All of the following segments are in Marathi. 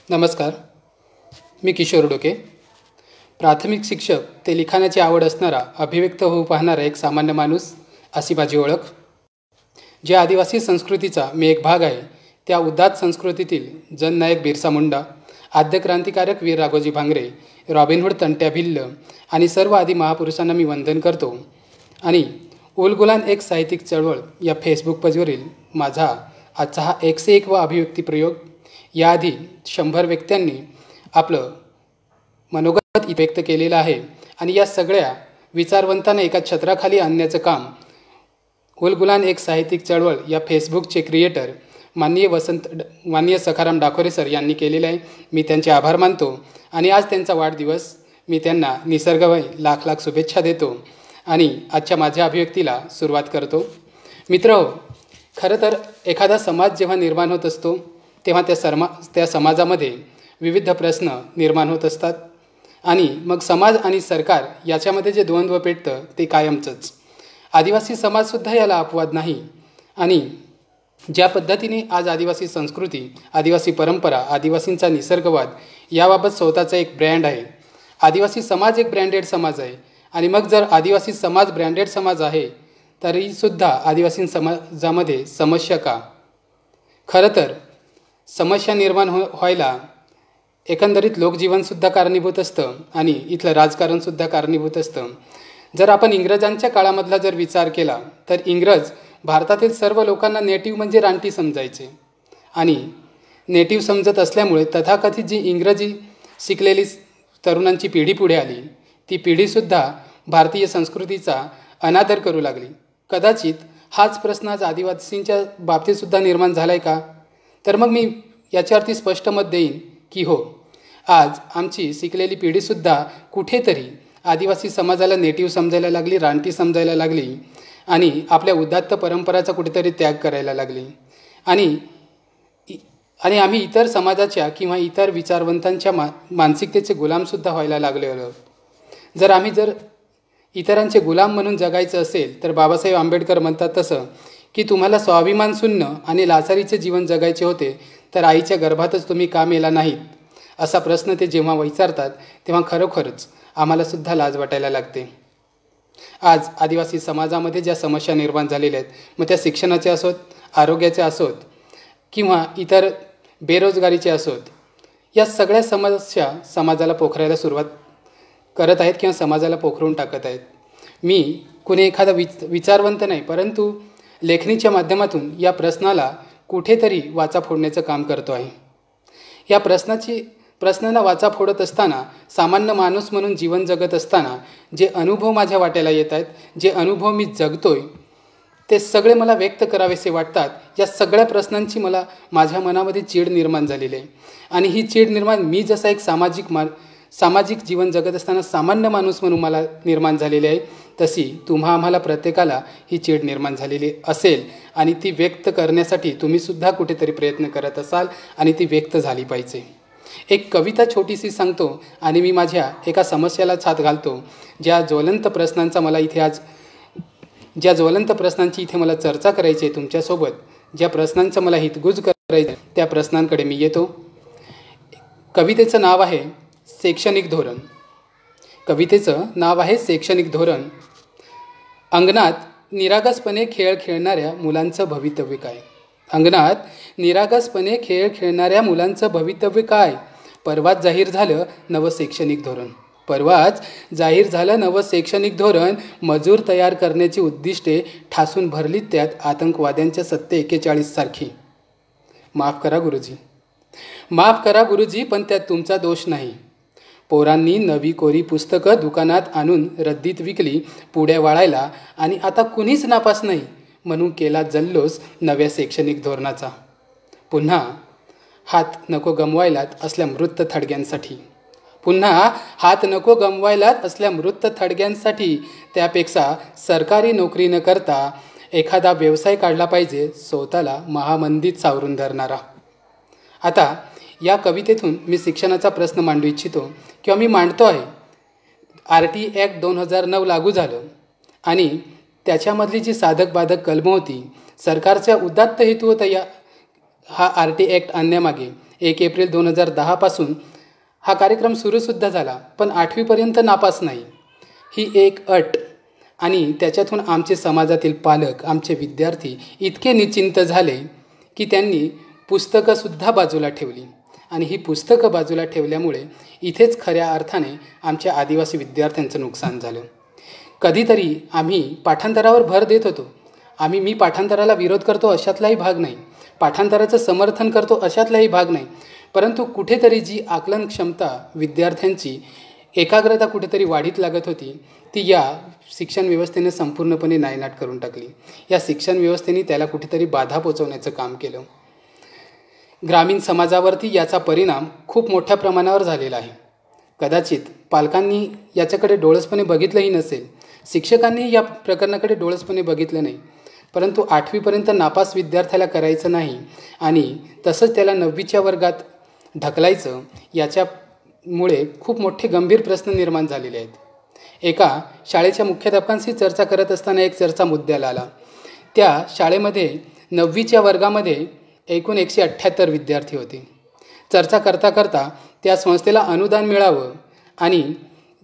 नमस्कार. मी किशोर डोके. प्राथमिक शिक्षक ते लिखाणाची आवड असणारा, अभिव्यक्त होऊ पाहणारा एक सामान्य माणूस अशी माझी ओळख. ज्या आदिवासी संस्कृतीचा मी एक भाग आहे, त्या उदात्त संस्कृतीतील जननायक बिरसा मुंडा, आद्य क्रांतिकारक वीर राघोजी भांगरे, रॉबिनहूड तंट्या भिल्ल आणि सर्व आदी महापुरुषांना मी वंदन करतो. आणि उलगुलान एक साहित्यिक चळवळ या फेसबुक पेजवरील माझा आजचा हा 101 अभिव्यक्ती प्रयोग. याआधी 100 व्यक्त्यांनी आपलं मनोगत व्यक्त केलेलं आहे आणि या सगळ्या विचारवंतांना एका छत्राखाली आणण्याचं काम उलगुलान एक साहित्यिक चळवळ या फेसबुकचे क्रिएटर माननीय सखाराम डाकोरे सर यांनी केलेलं आहे. मी त्यांचे आभार मानतो आणि आज त्यांचा वाढदिवस. मी त्यांना निसर्गमय लाख लाख शुभेच्छा देतो आणि आजच्या माझ्या अभिव्यक्तीला सुरुवात करतो. मित्रहो, खरं तर एखादा समाज जेव्हा निर्माण होत असतो तेव्हा त्या समाजामध्ये विविध प्रश्न निर्माण होत असतात आणि मग समाज आणि सरकार याच्यामध्ये जे द्वंद्व पेटतं ते कायमचंच. आदिवासी समाजसुद्धा याला अपवाद नाही. आणि ज्या पद्धतीने आज आदिवासी संस्कृती, आदिवासी परंपरा, आदिवासींचा निसर्गवाद याबाबत स्वतःचा एक ब्रँड आहे. आदिवासी समाज एक ब्रँडेड समाज आहे. आणि मग जर आदिवासी समाज ब्रँडेड समाज आहे तरीसुद्धा आदिवासी समाजामध्ये समस्या का? खरं तर समस्या निर्माण व्हायला एकंदरीत लोकजीवनसुद्धा कारणीभूत असतं आणि इथलं राजकारणसुद्धा कारणीभूत असतं. जर आपण इंग्रजांच्या काळामधला जर विचार केला तर इंग्रज भारतातील सर्व लोकांना नेटिव्ह म्हणजे रानटी समजायचे आणि नेटिव्ह समजत असल्यामुळे तथाकथित जी इंग्रजी शिकलेली तरुणांची पिढी पुढे आली, ती पिढीसुद्धा भारतीय संस्कृतीचा अनादर करू लागली. कदाचित हाच प्रश्न आज आदिवासींच्या बाबतीतसुद्धा निर्माण झाला आहे का? तर मग मी याच्यावरती स्पष्ट मत देईन की हो, आज आमची शिकलेली पिढीसुद्धा कुठेतरी आदिवासी समाजाला नेटिव्ह समजायला लागली, रानटी समजायला लागली आणि आपल्या उदात्त परंपराचा कुठेतरी त्याग करायला लागली. आणि आम्ही इतर समाजाच्या किंवा इतर विचारवंतांच्या मानसिकतेचे गुलामसुद्धा व्हायला लागलेलो. जर इतरांचे गुलाम म्हणून जगायचं असेल तर बाबासाहेब आंबेडकर म्हणतात तसं की तुम्हाला स्वाभिमान शून्य आणि लाचारीचे जीवन जगायचे होते तर आईच्या गर्भातच तुम्ही का मेला नाहीत, असा प्रश्न ते जेव्हा विचारतात तेव्हा खरोखरच आम्हालासुद्धा लाज वाटायला लागते. आज आदिवासी समाजामध्ये ज्या समस्या निर्माण झालेल्या आहेत, मग त्या शिक्षणाच्या असोत, आरोग्याच्या असोत किंवा इतर बेरोजगारीचे असोत, या सगळ्या समस्या समाजाला पोखरायला सुरुवात करत आहेत किंवा समाजाला पोखरून टाकत आहेत. मी कुणी एखादा विचारवंत नाही, परंतु लेखणीच्या माध्यमातून या प्रश्नाला कुठेतरी वाचा फोडण्याचं काम करतो आहे. या प्रश्नाला वाचा फोडत असताना, सामान्य माणूस म्हणून जीवन जगत असताना जे अनुभव माझ्या वाट्याला येत आहेत, जे अनुभव मी जगतोय, ते सगळे मला व्यक्त करावेसे वाटतात. या सगळ्या प्रश्नांची माझ्या मनामध्ये चीड निर्माण झालेली आहे. आणि ही चीड निर्माण मी जसा एक सामाजिक जीवन जगत असताना सामान्य माणूस म्हणून मला निर्माण झालेली आहे, तशी आम्हाला प्रत्येकाला ही चीड निर्माण झालेली असेल आणि ती व्यक्त करण्यासाठी तुम्हीसुद्धा कुठेतरी प्रयत्न करत असाल आणि ती व्यक्त झाली पाहिजे. एक कविता छोटीशी सांगतो आणि मी माझ्या एका समस्याला छात घालतो. ज्या ज्वलंत प्रश्नांची इथे मला चर्चा करायची आहे तुमच्यासोबत, ज्या प्रश्नांचं मला हितगुज करायचं आहे, त्या प्रश्नांकडे मी येतो. कवितेचं नाव आहे शैक्षणिक धोरण. कवितेचं नाव आहे शैक्षणिक धोरण. अंगणात निरागसपणे खेळ खेळणाऱ्या मुलांचं भवितव्य काय? अंगणात निरागसपणे खेळ खेळणाऱ्या मुलांचं भवितव्य काय? परवाच जाहीर झालं नवं शैक्षणिक धोरण. परवाच जाहीर झालं नवं शैक्षणिक धोरण. मजूर तयार करण्याची उद्दिष्टे ठासून भरलीत त्यात आतंकवाद्यांच्या सत्ते 41 सारखी. माफ करा गुरुजी, पण त्यात तुमचा दोष नाही. पोरांनी नवी कोरी पुस्तकं दुकानात आणून रद्दीत विकली पुड्या वाळायला आणि आता कुणीच नापास नाही म्हणून केला जल्लोष नव्या शैक्षणिक धोरणाचा. पुन्हा हात नको गमवायलात असल्या मृत थडग्यांसाठी त्यापेक्षा सरकारी नोकरी न करता एखादा व्यवसाय काढला पाहिजे, स्वतःला महामंदीत सावरून धरणारा. आता या कवितेतून मी शिक्षणाचा प्रश्न मांडू इच्छितो किंवा मी मांडतो आहे. RT ॲक्ट 2009 लागू झालं आणि त्याच्यामधली जी साधक बाधक कलमं होती, सरकारचा उदात्त हेतू होता हा RT ॲक्ट आणण्यामागे 1 एप्रिल 2010 हा कार्यक्रम सुरूसुद्धा झाला, पण 8वीपर्यंत नापास नाही ही एक अट. आणि त्याच्यातून आमचे समाजातील पालक, आमचे विद्यार्थी इतके निश्चिंत झाले की त्यांनी पुस्तकंसुद्धा बाजूला ठेवली. आणि ही पुस्तकं बाजूला ठेवल्यामुळे इथेच खऱ्या अर्थाने आमच्या आदिवासी विद्यार्थ्यांचं नुकसान झालं. कधीतरी आम्ही पाठांतरावर भर देत होतो. मी पाठांतराला विरोध करतो अशातलाही भाग नाही, पाठांतराचं समर्थन करतो अशातलाही भाग नाही. परंतु कुठेतरी जी आकलन क्षमता विद्यार्थ्यांची, एकाग्रता कुठेतरी वाढीत लागत होती, ती या शिक्षण व्यवस्थेने संपूर्णपणे नायनाट करून टाकली. या शिक्षण व्यवस्थेने त्याला कुठेतरी बाधा पोचवण्याचं काम केलं. ग्रामीण समाजावरती याचा परिणाम खूप मोठ्या प्रमाणावर झालेला आहे. कदाचित पालकांनी याच्याकडे डोळसपणे बघितलंही नसेल, शिक्षकांनी या प्रकरणाकडे डोळसपणे बघितलं नाही. परंतु 8वीपर्यंत नापास विद्यार्थ्याला करायचं नाही आणि तसंच त्याला 9वीच्या वर्गात ढकलायचं, याच्यामुळे खूप मोठे गंभीर प्रश्न निर्माण झालेले आहेत. एका शाळेच्या मुख्याध्यापकांशी चर्चा करत असताना एक चर्चा मुद्द्याला आला. त्या शाळेमध्ये 9वीच्या वर्गामध्ये एकूण 178 विद्यार्थी होते. चर्चा करता करता त्या संस्थेला अनुदान मिळावं आणि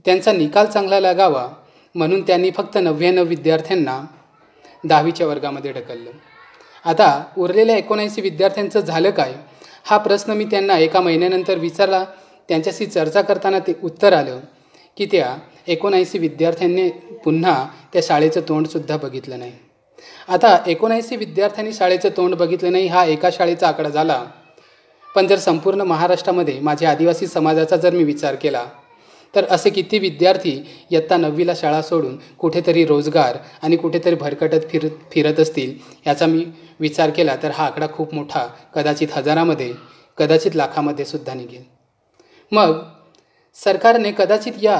त्यांचा निकाल चांगला लागावा म्हणून त्यांनी फक्त 99 विद्यार्थ्यांना 10वीच्या वर्गामध्ये ढकललं. आता उरलेल्या 79 विद्यार्थ्यांचं झालं काय, हा प्रश्न मी त्यांना एका महिन्यानंतर विचारला. त्यांच्याशी चर्चा करताना ते उत्तर आलं की त्या 79 विद्यार्थ्यांनी पुन्हा त्या शाळेचं तोंडसुद्धा बघितलं नाही. आता 79 विद्यार्थ्यांनी शाळेचं तोंड बघितलं नाही हा एका शाळेचा आकडा झाला, पण जर संपूर्ण महाराष्ट्रामध्ये माझ्या आदिवासी समाजाचा जर मी विचार केला तर असे किती विद्यार्थी इयत्ता 9वीला शाळा सोडून कुठेतरी रोजगार आणि कुठेतरी भरकटत फिरत असतील, याचा मी विचार केला तर हा आकडा खूप मोठा, कदाचित हजारामध्ये, कदाचित लाखामध्ये सुद्धा निघेल. मग सरकारने कदाचित या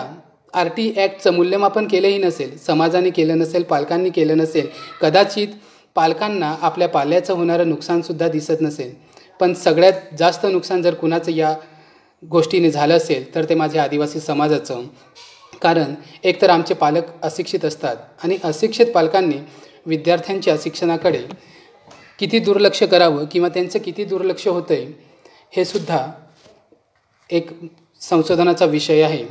RT ॲक्टचं मूल्यमापन केलंही नसेल, समाजाने केलं नसेल, पालकांनी केलं नसेल, कदाचित पालकांना आपल्या पाल्याचं होणारं नुकसानसुद्धा दिसत नसेल. पण सगळ्यात जास्त नुकसान जर कुणाचं या गोष्टीने झालं असेल तर ते माझ्या आदिवासी समाजाचं. कारण एकतर आमचे पालक अशिक्षित असतात आणि अशिक्षित पालकांनी विद्यार्थ्यांच्या शिक्षणाकडे किती दुर्लक्ष करावं किंवा त्यांचं किती दुर्लक्ष होतं आहे हे सुद्धा एक संशोधनाचा विषय आहे.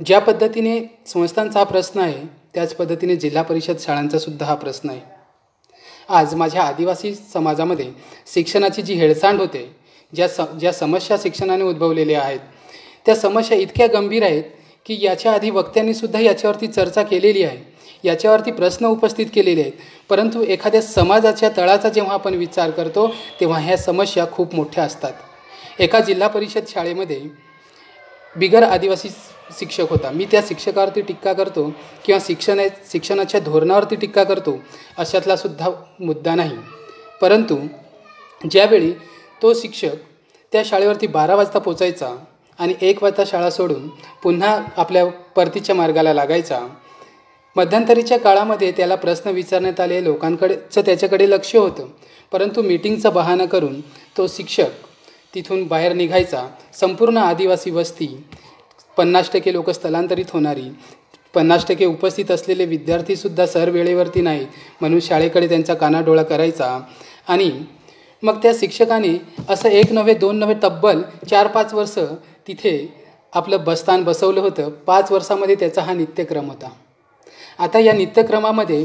ज्या पद्धतीने संस्थांचा हा प्रश्न आहे त्याच पद्धतीने जिल्हा परिषद शाळांचासुद्धा हा प्रश्न आहे. आज माझ्या आदिवासी समाजामध्ये शिक्षणाची जी हेळसांड होते, ज्या समस्या शिक्षणाने उद्भवलेल्या आहेत, त्या समस्या इतक्या गंभीर आहेत की याच्या आधी वक्त्यांनीसुद्धा याच्यावरती चर्चा केलेली आहे, याच्यावरती प्रश्न उपस्थित केलेले आहेत. परंतु एखाद्या समाजाच्या तळाचा जेव्हा आपण विचार करतो तेव्हा ह्या समस्या खूप मोठ्या असतात. एका जिल्हा परिषद शाळेमध्ये बिगर आदिवासी शिक्षक होता. मी त्या शिक्षकावरती टीका करतो किंवा शिक्षणाच्या धोरणावरती टीका करतो अशातला सुद्धा मुद्दा नाही. परंतु ज्यावेळी तो शिक्षक त्या शाळेवरती 12 वाजता पोचायचा आणि 1 वाजता शाळा सोडून पुन्हा आपल्या परतीच्या मार्गाला लागायचा, मध्यंतरीच्या काळामध्ये त्याला प्रश्न विचारण्यात आले, लोकांकडचं त्याच्याकडे लक्ष होतं. परंतु मीटिंगचा बहाणा करून तो शिक्षक तिथून बाहेर निघायचा. संपूर्ण आदिवासी वस्ती, 50% लोक स्थलांतरित होणारी, 50% उपस्थित असलेले विद्यार्थीसुद्धा सर वेळेवरती नाहीत म्हणून शाळेकडे त्यांचा कानाडोळा करायचा. आणि मग त्या शिक्षकाने असं 1 नव्हे 2 नव्हे तब्बल 4-5 वर्ष तिथे आपलं बस्तान बसवलं होतं. 5 वर्षामध्ये त्याचा हा नित्यक्रम होता. आता या नित्यक्रमामध्ये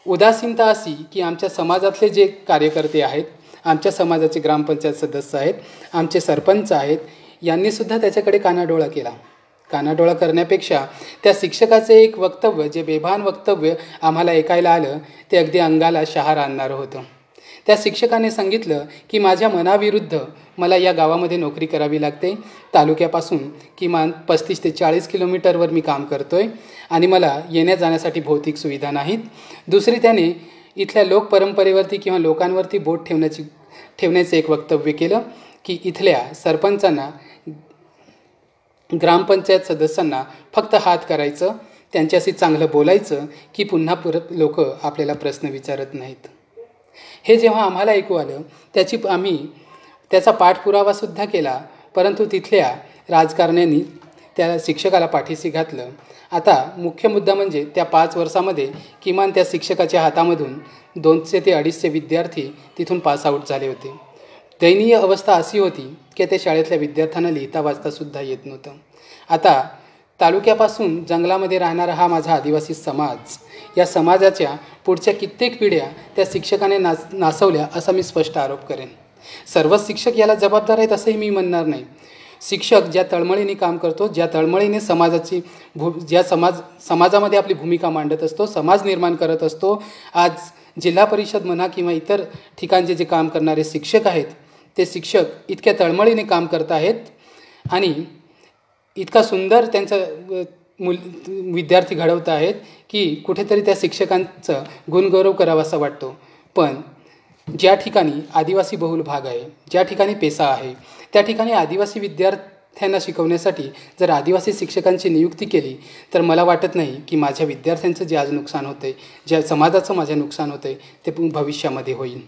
उदासीनता अशी की आमच्या समाजातले जे कार्यकर्ते आहेत, आमच्या समाजाचे ग्रामपंचायत सदस्य आहेत, आमचे सरपंच आहेत, यांनीसुद्धा त्याच्याकडे कानाडोळा केला. कानाडोळा करण्यापेक्षा त्या शिक्षकाचे एक वक्तव्य, जे बेभान वक्तव्य आम्हाला ऐकायला आलं, ते अगदी अंगाला शहार आणणारं होतं. त्या शिक्षकाने सांगितलं की माझ्या मनाविरुद्ध मला या गावामध्ये नोकरी करावी लागते. तालुक्यापासून किमान 35 ते 40 किलोमीटरवर मी काम करतो आहे आणि मला येण्या जाण्यासाठी भौतिक सुविधा नाहीत. दुसरी त्याने इथल्या लोकपरंपरेवरती किंवा लोकांवरती बोट ठेवण्याचं एक वक्तव्य केलं की इथल्या सरपंचांना, ग्रामपंचायत सदस्यांना फक्त हात करायचं, त्यांच्याशी चांगलं बोलायचं की पुन्हा परत लोक आपल्याला प्रश्न विचारत नाहीत. हे जेव्हा आम्हाला ऐकू आलं आम्ही त्याचा पाठपुरावासुद्धा केला. परंतु तिथल्या राजकारण्यांनी त्या शिक्षकाला पाठीशी घातलं. आता मुख्य मुद्दा म्हणजे त्या 5 वर्षामध्ये किमान त्या शिक्षकाच्या हातामधून 200 ते 250 विद्यार्थी तिथून पासआउट झाले होते. दयनीय अवस्था अशी होती की त्या शाळेतल्या विद्यार्थ्यांना लिहिता वाचतासुद्धा येत नव्हतं. आता तालुक्यापासून जंगलामध्ये राहणारा हा माझा आदिवासी समाज, या समाजाच्या पुढच्या कित्येक पिढ्या त्या शिक्षकाने नासवल्या असा मी स्पष्ट आरोप करेन. सर्वच शिक्षक याला जबाबदार आहेत असंही मी म्हणणार नाही. शिक्षक ज्या तळमळीने काम करतो, ज्या तळमळीने समाजामध्ये आपली भूमिका मांडत असतो, समाज निर्माण करत असतो, आज जिल्हा परिषद म्हणा किंवा इतर ठिकाणचे जे काम करणारे शिक्षक आहेत, ते शिक्षक इतक्या तळमळीने काम करत आहेत आणि इतका सुंदर त्यांचा विद्यार्थी घडवत आहेत की कुठेतरी त्या शिक्षकांचं गुणगौरव करावासा वाटतो. पण ज्या ठिकाणी आदिवासी बहुल भाग आहे, ज्या ठिकाणी पेसा आहे, त्या ठिकाणी आदिवासी विद्यार्थ्यांना शिकवण्यासाठी जर आदिवासी शिक्षकांची नियुक्ती केली तर मला वाटत नाही की माझ्या विद्यार्थ्यांचं जे आज नुकसान होतं आहे, ज्या समाजाचं माझ्या नुकसान होतं आहे, ते भविष्यामध्ये होईल.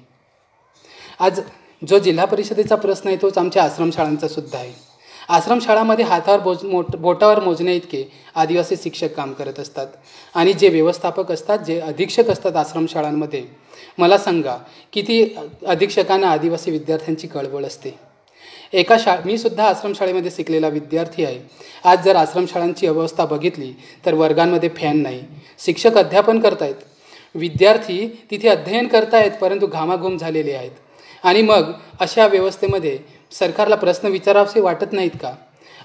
आज जो जिल्हा परिषदेचा प्रश्न आहे तोच आमच्या आश्रमशाळांचा सुद्धा आहे. आश्रमशाळामध्ये हातावर बोटावर मोजण्या इतके आदिवासी शिक्षक काम करत असतात आणि जे व्यवस्थापक असतात, जे अधीक्षक असतात आश्रमशाळांमध्ये, मला सांगा किती अधीक्षकांना आदिवासी विद्यार्थ्यांची कळवळ असते. मी सुद्धा आश्रमशाळेमध्ये शिकलेला विद्यार्थी आहे. आज जर आश्रमशाळांची अवस्था बघितली तर वर्गांमध्ये फॅन नाही, शिक्षक अध्यापन करतायत, विद्यार्थी तिथे अध्ययन करतायत परंतु घामाघूम झालेले आहेत. आणि मग अशा व्यवस्थेमध्ये सरकारला प्रश्न विचारावेसे वाटत नाहीत का?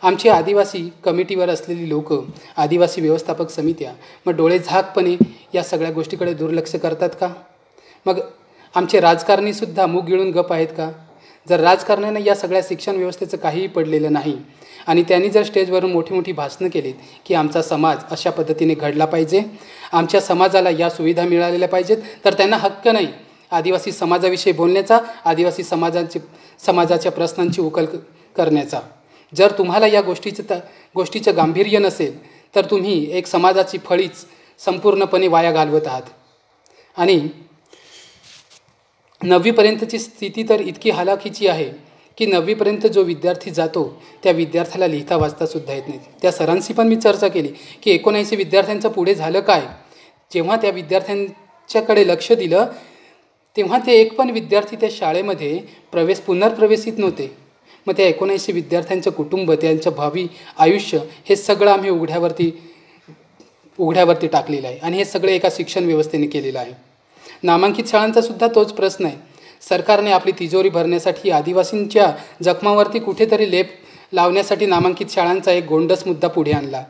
आमची आदिवासी कमिटीवर असलेली लोक, आदिवासी व्यवस्थापक समित्या मग डोळे झाकपणे या सगळ्या गोष्टीकडे दुर्लक्ष करतात का? मग आमचे राजकारणीसुद्धा मूग गिळून गप आहेत का? जर राजकारण्यानं या सगळ्या शिक्षण व्यवस्थेचं काहीही पडलेलं नाही आणि त्यांनी जर स्टेजवरून मोठी मोठी भाषणं केलीत की आमचा समाज अशा पद्धतीने घडला पाहिजे, आमच्या समाजाला या सुविधा मिळालेल्या पाहिजेत, तर त्यांना हक्क नाही आदिवासी समाजाविषयी बोलण्याचा, आदिवासी समाजाच्या प्रश्नांची उकल करण्याचा. जर तुम्हाला या गोष्टीचं गांभीर्य नसेल तर तुम्ही एक समाजाची फळीच संपूर्णपणे वाया घालवत आहात. आणि 9वीपर्यंतची स्थिती तर इतकी हालाखीची आहे की 9वीपर्यंत जो विद्यार्थी जातो त्या विद्यार्थ्याला लिहिता वाचतासुद्धा येत नाही. त्या सरांशी पण मी चर्चा केली की 79 विद्यार्थ्यांचं पुढे झालं काय? जेव्हा त्या विद्यार्थ्यांच्याकडे लक्ष दिलं तेव्हा ते एक पण विद्यार्थी त्या शाळेमध्ये पुनर्प्रवेशित नव्हते. मग त्या 79 विद्यार्थ्यांचं कुटुंब, त्यांचं भावी आयुष्य हे सगळं आम्ही उघड्यावरती टाकलेलं आहे आणि हे सगळं एका शिक्षण व्यवस्थेने केलेलं आहे. नामांकित शाळांचा सुद्धा तोच प्रश्न आहे. सरकारने आपली तिजोरी भरण्यासाठी आदिवासींच्या जखमावरती कुठेतरी लेप लावण्यासाठी नामांकित शाळांचा एक गोंडस मुद्दा पुढे आणला.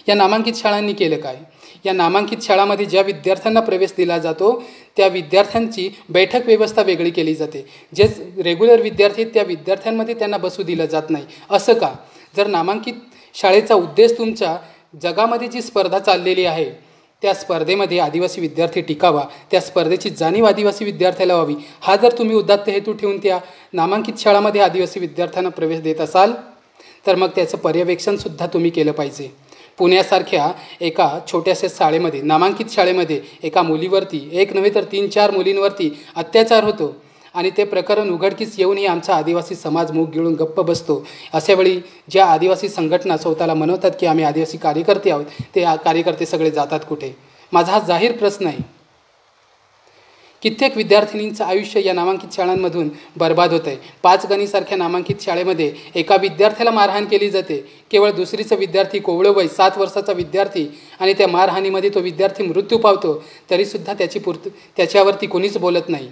या नामांकित शाळांनी केलं काय? या नामांकित शाळामध्ये ज्या विद्यार्थ्यांना प्रवेश दिला जातो त्या विद्यार्थ्यांची बैठक व्यवस्था वेगळी केली जाते. जे रेग्युलर विद्यार्थी त्या विद्यार्थ्यांमध्ये त्यांना बसू दिलं जात नाही. असं का? जर नामांकित शाळेचा उद्देश तुमच्या जगामध्ये जी स्पर्धा चाललेली आहे त्या स्पर्धेमध्ये आदिवासी विद्यार्थी टिकावा, त्या स्पर्धेची जाणीव आदिवासी विद्यार्थ्याला व्हावी, हा जर तुम्ही उदात्त हेतू ठेवून त्या नामांकित शाळामध्ये आदिवासी विद्यार्थ्यांना प्रवेश देत असाल तर मग त्याचं पर्यवेक्षणसुद्धा तुम्ही केलं पाहिजे. पुण्यासारख्या एका छोट्याशा शाळेमध्ये, नामांकित शाळेमध्ये एका मुलीवरती, एक नव्हे तर 3-4 मुलींवरती अत्याचार होतो आणि ते प्रकरण उघडकीस येऊनही आमचा आदिवासी समाज मूग गिळून गप्प बसतो. अशावेळी ज्या आदिवासी संघटना स्वतःला म्हणवतात की आम्ही आदिवासी कार्यकर्ते आहोत, ते कार्यकर्ते सगळे जातात कुठे? माझा हा जाहीर प्रश्न आहे. कित्येक विद्यार्थिनींचं आयुष्य या नामांकित शाळांमधून बर्बाद होतं आहे. 5 गणीसारख्या नामांकित शाळेमध्ये एका विद्यार्थ्याला मारहाण केली जाते. केवळ दुसरीचा विद्यार्थी, कोवळं वय 7 वर्षाचा विद्यार्थी, आणि त्या मारहाणीमध्ये तो विद्यार्थी मृत्यू पावतो तरीसुद्धा त्याच्यावरती कोणीच बोलत नाही.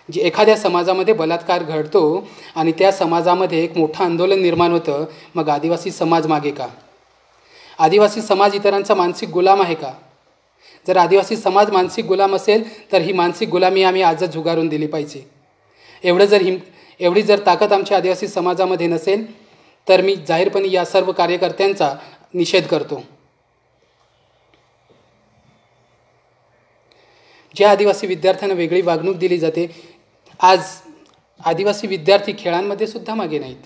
जे एखाद्या समाजामध्ये बलात्कार घडतो आणि त्या समाजामध्ये एक मोठं आंदोलन निर्माण होतं, मग आदिवासी समाज मागे का? आदिवासी समाज इतरांचा मानसिक गुलाम आहे का? जर आदिवासी समाज मानसिक गुलाम असेल तर ही मानसिक गुलामी आम्ही आजच झुगारून दिली पाहिजे. एवढी जर ताकद आमच्या आदिवासी समाजामध्ये नसेल तर मी जाहीरपणे या सर्व कार्यकर्त्यांचा निषेध करतो. ज्या आदिवासी विद्यार्थ्यांना वेगळी वागणूक दिली जाते, आज आदिवासी विद्यार्थी खेळांमध्ये सुद्धा मागे नाहीत,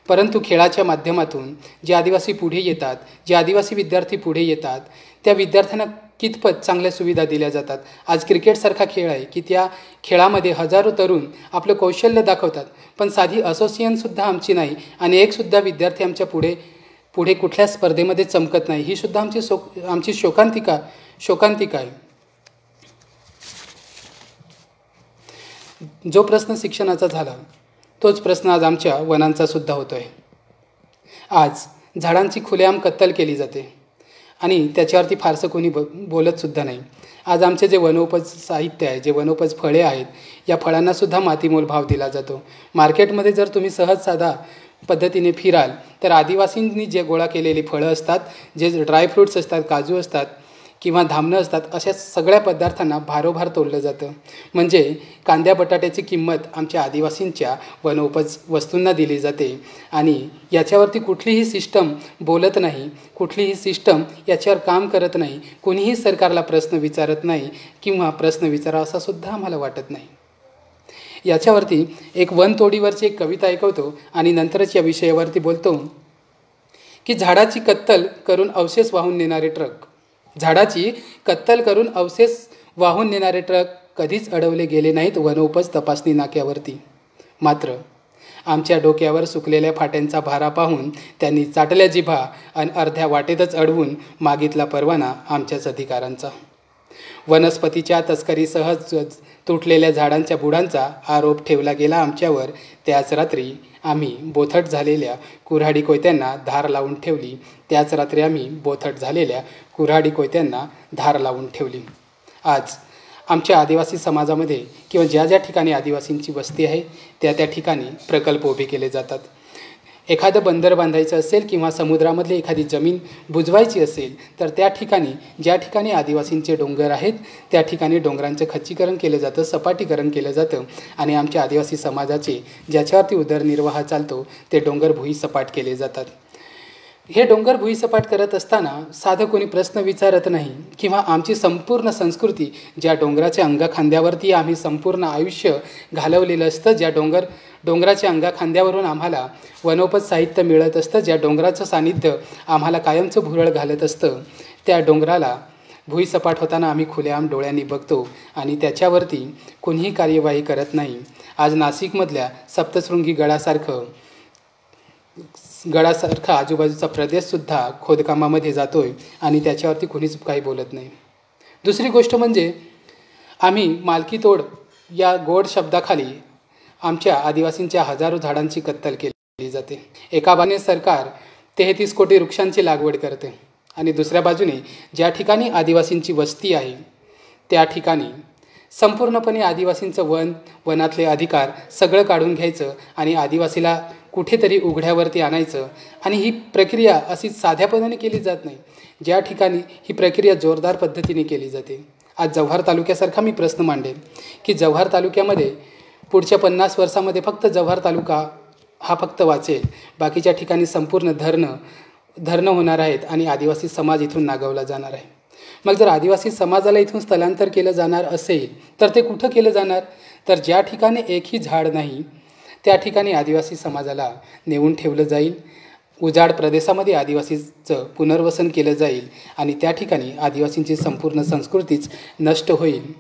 परंतु खेळाच्या माध्यमातून जे आदिवासी पुढे येतात, जे आदिवासी विद्यार्थी पुढे येतात त्या विद्यार्थ्यांना कितपत चांगल्या सुविधा दिल्या जातात. आज क्रिकेटसारखा खेळ आहे की त्या खेळामध्ये हजारो तरुण आपलं कौशल्य दाखवतात, पण साधी असोसिएशनसुद्धा आमची नाही आणि एकसुद्धा विद्यार्थी आमच्या पुढे कुठल्या स्पर्धेमध्ये चमकत नाही. ही सुद्धा आमची शोकांतिका आहे. जो प्रश्न शिक्षणाचा झाला तोच प्रश्न आज आमच्या वनांचा सुद्धा होतो आहे. आज झाडांची खुलेआम कत्तल केली जाते आणि त्याच्यावरती फारसं कोणी बोलतसुद्धा नाही. आज आमचे जे वनोपज साहित्य आहे, जे वनोपज फळे आहेत, या फळांनासुद्धा मातीमोल भाव दिला जातो. मार्केटमध्ये जर तुम्ही सहज साधा पद्धतीने फिराल तर आदिवासींनी जे गोळा केलेली फळं असतात, जे ड्रायफ्रूट्स असतात, काजू असतात किंवा धामणं असतात, अशा सगळ्या पदार्थांना भारोभार तोललं जातं. म्हणजे कांद्या बटाट्याची किंमत आमच्या आदिवासींच्या वनोपज वस्तूंना दिली जाते आणि याच्यावरती कुठलीही सिस्टम बोलत नाही, कुठलीही सिस्टम याच्यावर काम करत नाही, कोणीही सरकारला प्रश्न विचारत नाही किंवा प्रश्न विचारावा असा सुद्धा आम्हाला वाटत नाही. याच्यावरती एक वनतोडीवरची एक कविता ऐकवतो आणि नंतरच या विषयावरती बोलतो की झाडाची कत्तल करून अवशेष वाहून नेणारे ट्रक, झाडाची कत्तल करून अवशेष वाहून नेणारे ट्रक कधीच अडवले गेले नाहीत वनोपज तपासणी नाक्यावरती. मात्र आमच्या डोक्यावर सुकलेल्या फाट्यांचा भारा पाहून त्यांनी चाटल्या जिभा आणि अर्ध्या वाटेतच अडवून मागितला परवाना आमच्याच अधिकारांचा. वनस्पतीच्या तस्करीसह तुटलेल्या झाडांच्या बुडांचा आरोप ठेवला गेला आमच्यावर. त्याच रात्री आम्ही बोथट झालेल्या कुऱ्हाडी कोयत्यांना धार लावून ठेवली. त्याच रात्री आम्ही बोथट झालेल्या कुऱ्हाडी कोयत्यांना धार लावून ठेवली. आज आमच्या आदिवासी समाजामध्ये किंवा ज्या ज्या ठिकाणी आदिवासींची वस्ती आहे त्या ठिकाणी प्रकल्प उभे केले जातात. एखादं बंदर बांधायचं असेल किंवा समुद्रामधली एखादी जमीन बुजवायची असेल तर त्या ठिकाणी ज्या ठिकाणी आदिवासींचे डोंगर आहेत त्या ठिकाणी डोंगरांचं खच्चीकरण केलं जातं, सपाटीकरण केलं जातं आणि आमच्या आदिवासी समाजाचे ज्याच्यावरती उदरनिर्वाह चालतो ते डोंगर भुईसपाट केले जातात. हे डोंगर भुईसपाट करत असताना साधं कोणी प्रश्न विचारत नाही किंवा आमची संपूर्ण संस्कृती, ज्या डोंगराच्या अंगाखांद्यावरती आम्ही संपूर्ण आयुष्य घालवलेलं असतं, ज्या डोंगराच्या अंगाखांद्यावरून आम्हाला वनोपज साहित्य मिळत असतं, ज्या डोंगराचं सानिध्य आम्हाला कायमचं भुरळ घालत असतं, त्या डोंगराला भुईसपाट होताना आम्ही खुलेआम डोळ्यांनी बघतो आणि त्याच्यावरती कोणीही कार्यवाही करत नाही. आज नाशिकमधल्या सप्तशृंगी गडासारखा आजूबाजूचा प्रदेशसुद्धा खोदकामामध्ये जातो आहे आणि त्याच्यावरती कुणीच काही बोलत नाही. दुसरी गोष्ट म्हणजे आम्ही मालकीतोड या गोड शब्दाखाली आमच्या आदिवासींच्या हजारो झाडांची कत्तल केली जाते. एका बाजूने सरकार 33 कोटी वृक्षांची लागवड करते आणि दुसऱ्या बाजूने ज्या ठिकाणी आदिवासींची वस्ती आहे त्या ठिकाणी संपूर्णपणे आदिवासींचं वनातले अधिकार सगळं काढून घ्यायचं आणि आदिवासीला कुठेतरी उघड्यावरती आणायचं. आणि ही प्रक्रिया अशी साध्यापणाने केली जात नाही. ज्या ठिकाणी ही प्रक्रिया जोरदार पद्धतीने केली जाते. आज जव्हार तालुक्यासारखा मी प्रश्न मांडेल की जव्हार तालुक्यामध्ये पुढच्या 50 वर्षामध्ये फक्त जव्हार तालुका हा फक्त वाचेल, बाकीच्या ठिकाणी संपूर्ण धरणं होणार आहेत आणि आदिवासी समाज इथून नागवला जाणार आहे. मग जर आदिवासी समाजाला इथून स्थलांतर केलं जाणार असेल तर ते कुठं केलं जाणार? तर ज्या ठिकाणी एकही झाड नाही त्या ठिकाणी आदिवासी समाजाला नेऊन ठेवलं जाईल. उजाड प्रदेशामध्ये आदिवासीचं पुनर्वसन केलं जाईल आणि त्या ठिकाणी आदिवासींची संपूर्ण संस्कृतीच नष्ट होईल.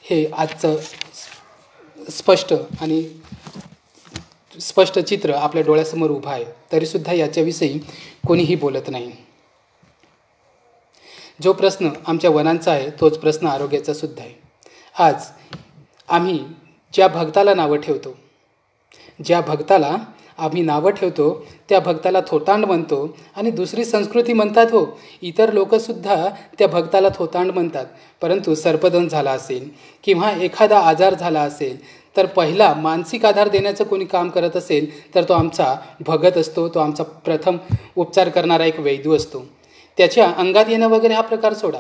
हे आजचं स्पष्ट चित्र आपल्या डोळ्यासमोर उभं आहे. तरीसुद्धा याच्याविषयी कोणीही बोलत नाही. जो प्रश्न आमच्या वनांचा आहे तोच प्रश्न आरोग्याचा सुद्धा आहे. आज आम्ही ज्या भक्ताला नावं ठेवतो त्या भक्ताला थोतांड म्हणतो आणि दुसरी संस्कृती म्हणतात हो, इतर लोकसुद्धा त्या भक्ताला थोतांड म्हणतात. परंतु सर्पदंश झाला असेल किंवा एखादा आजार झाला असेल तर पहिला मानसिक आधार देण्याचं कोणी काम करत असेल तर तो आमचा भगत असतो, तो आमचा प्रथम उपचार करणारा एक वैद्य असतो. त्याच्या अंगात येणं वगैरे हा प्रकार सोडा,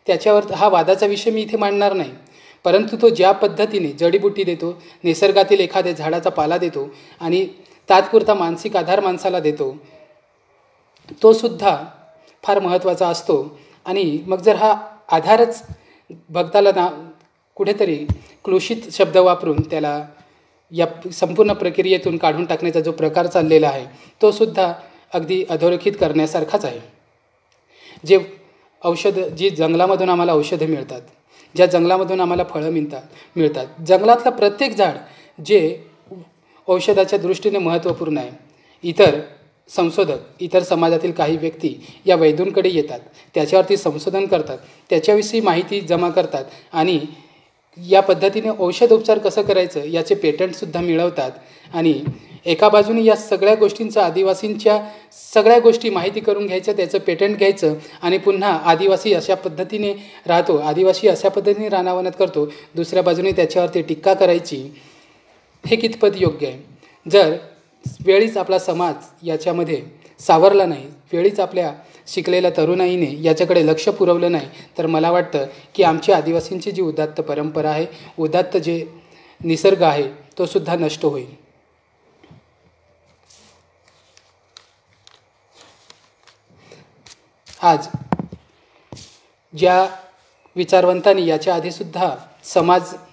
त्याच्यावर हा वादाचा विषय मी इथे मांडणार नाही. परंतु तो ज्या पद्धतीने जडीबुटी देतो, निसर्गातील एखाद्या झाडाचा पाला देतो आणि तात्पुरता मानसिक आधार माणसाला देतो, तो सुद्धा फार महत्त्वाचा असतो. आणि मग जर हा आधारच भक्ताला कुठेतरी क्लुषित शब्द वापरून त्याला या संपूर्ण प्रक्रियेतून काढून टाकण्याचा जो प्रकार चाललेला आहे तो सुद्धा अगदी अधोरेखित करण्यासारखाच आहे. जी जंगलामधून आम्हाला औषधं मिळतात, ज्या जंगलामधून आम्हाला फळं मिळतात, जंगलातलं प्रत्येक झाड जे औषधाच्या दृष्टीने महत्त्वपूर्ण आहे, इतर संशोधक, इतर समाजातील काही व्यक्ती या वैद्यांकडे येतात, त्याच्यावरती संशोधन करतात, त्याच्याविषयी माहिती जमा करतात आणि या पद्धतीने औषधोपचार कसं करायचं याचे पेटंटसुद्धा मिळवतात. आणि एका बाजूने या सगळ्या गोष्टींचा आदिवासींच्या सगळ्या गोष्टी माहिती करून घ्यायचं, त्याचं पेटंट घ्यायचं आणि पुन्हा आदिवासी अशा पद्धतीने राहतो, आदिवासी अशा पद्धतीने रानावनात करतो, दुसऱ्या बाजूने त्याच्यावरती टीका करायची. हे कितपत योग्य आहे? जर वेळीच आपला समाज याच्यामध्ये सावरला नाही, वेळीच आपल्या शिकलेल्या तरुणाईने याच्याकडे लक्ष पुरवलं नाही, तर मला वाटतं की आमची आदिवासींची जी उदात्त परंपरा आहे, उदात्त जे निसर्ग आहे, तो सुद्धा नष्ट होईल. आज ज्या विचारवंतांनी याच्या आधीसुद्धा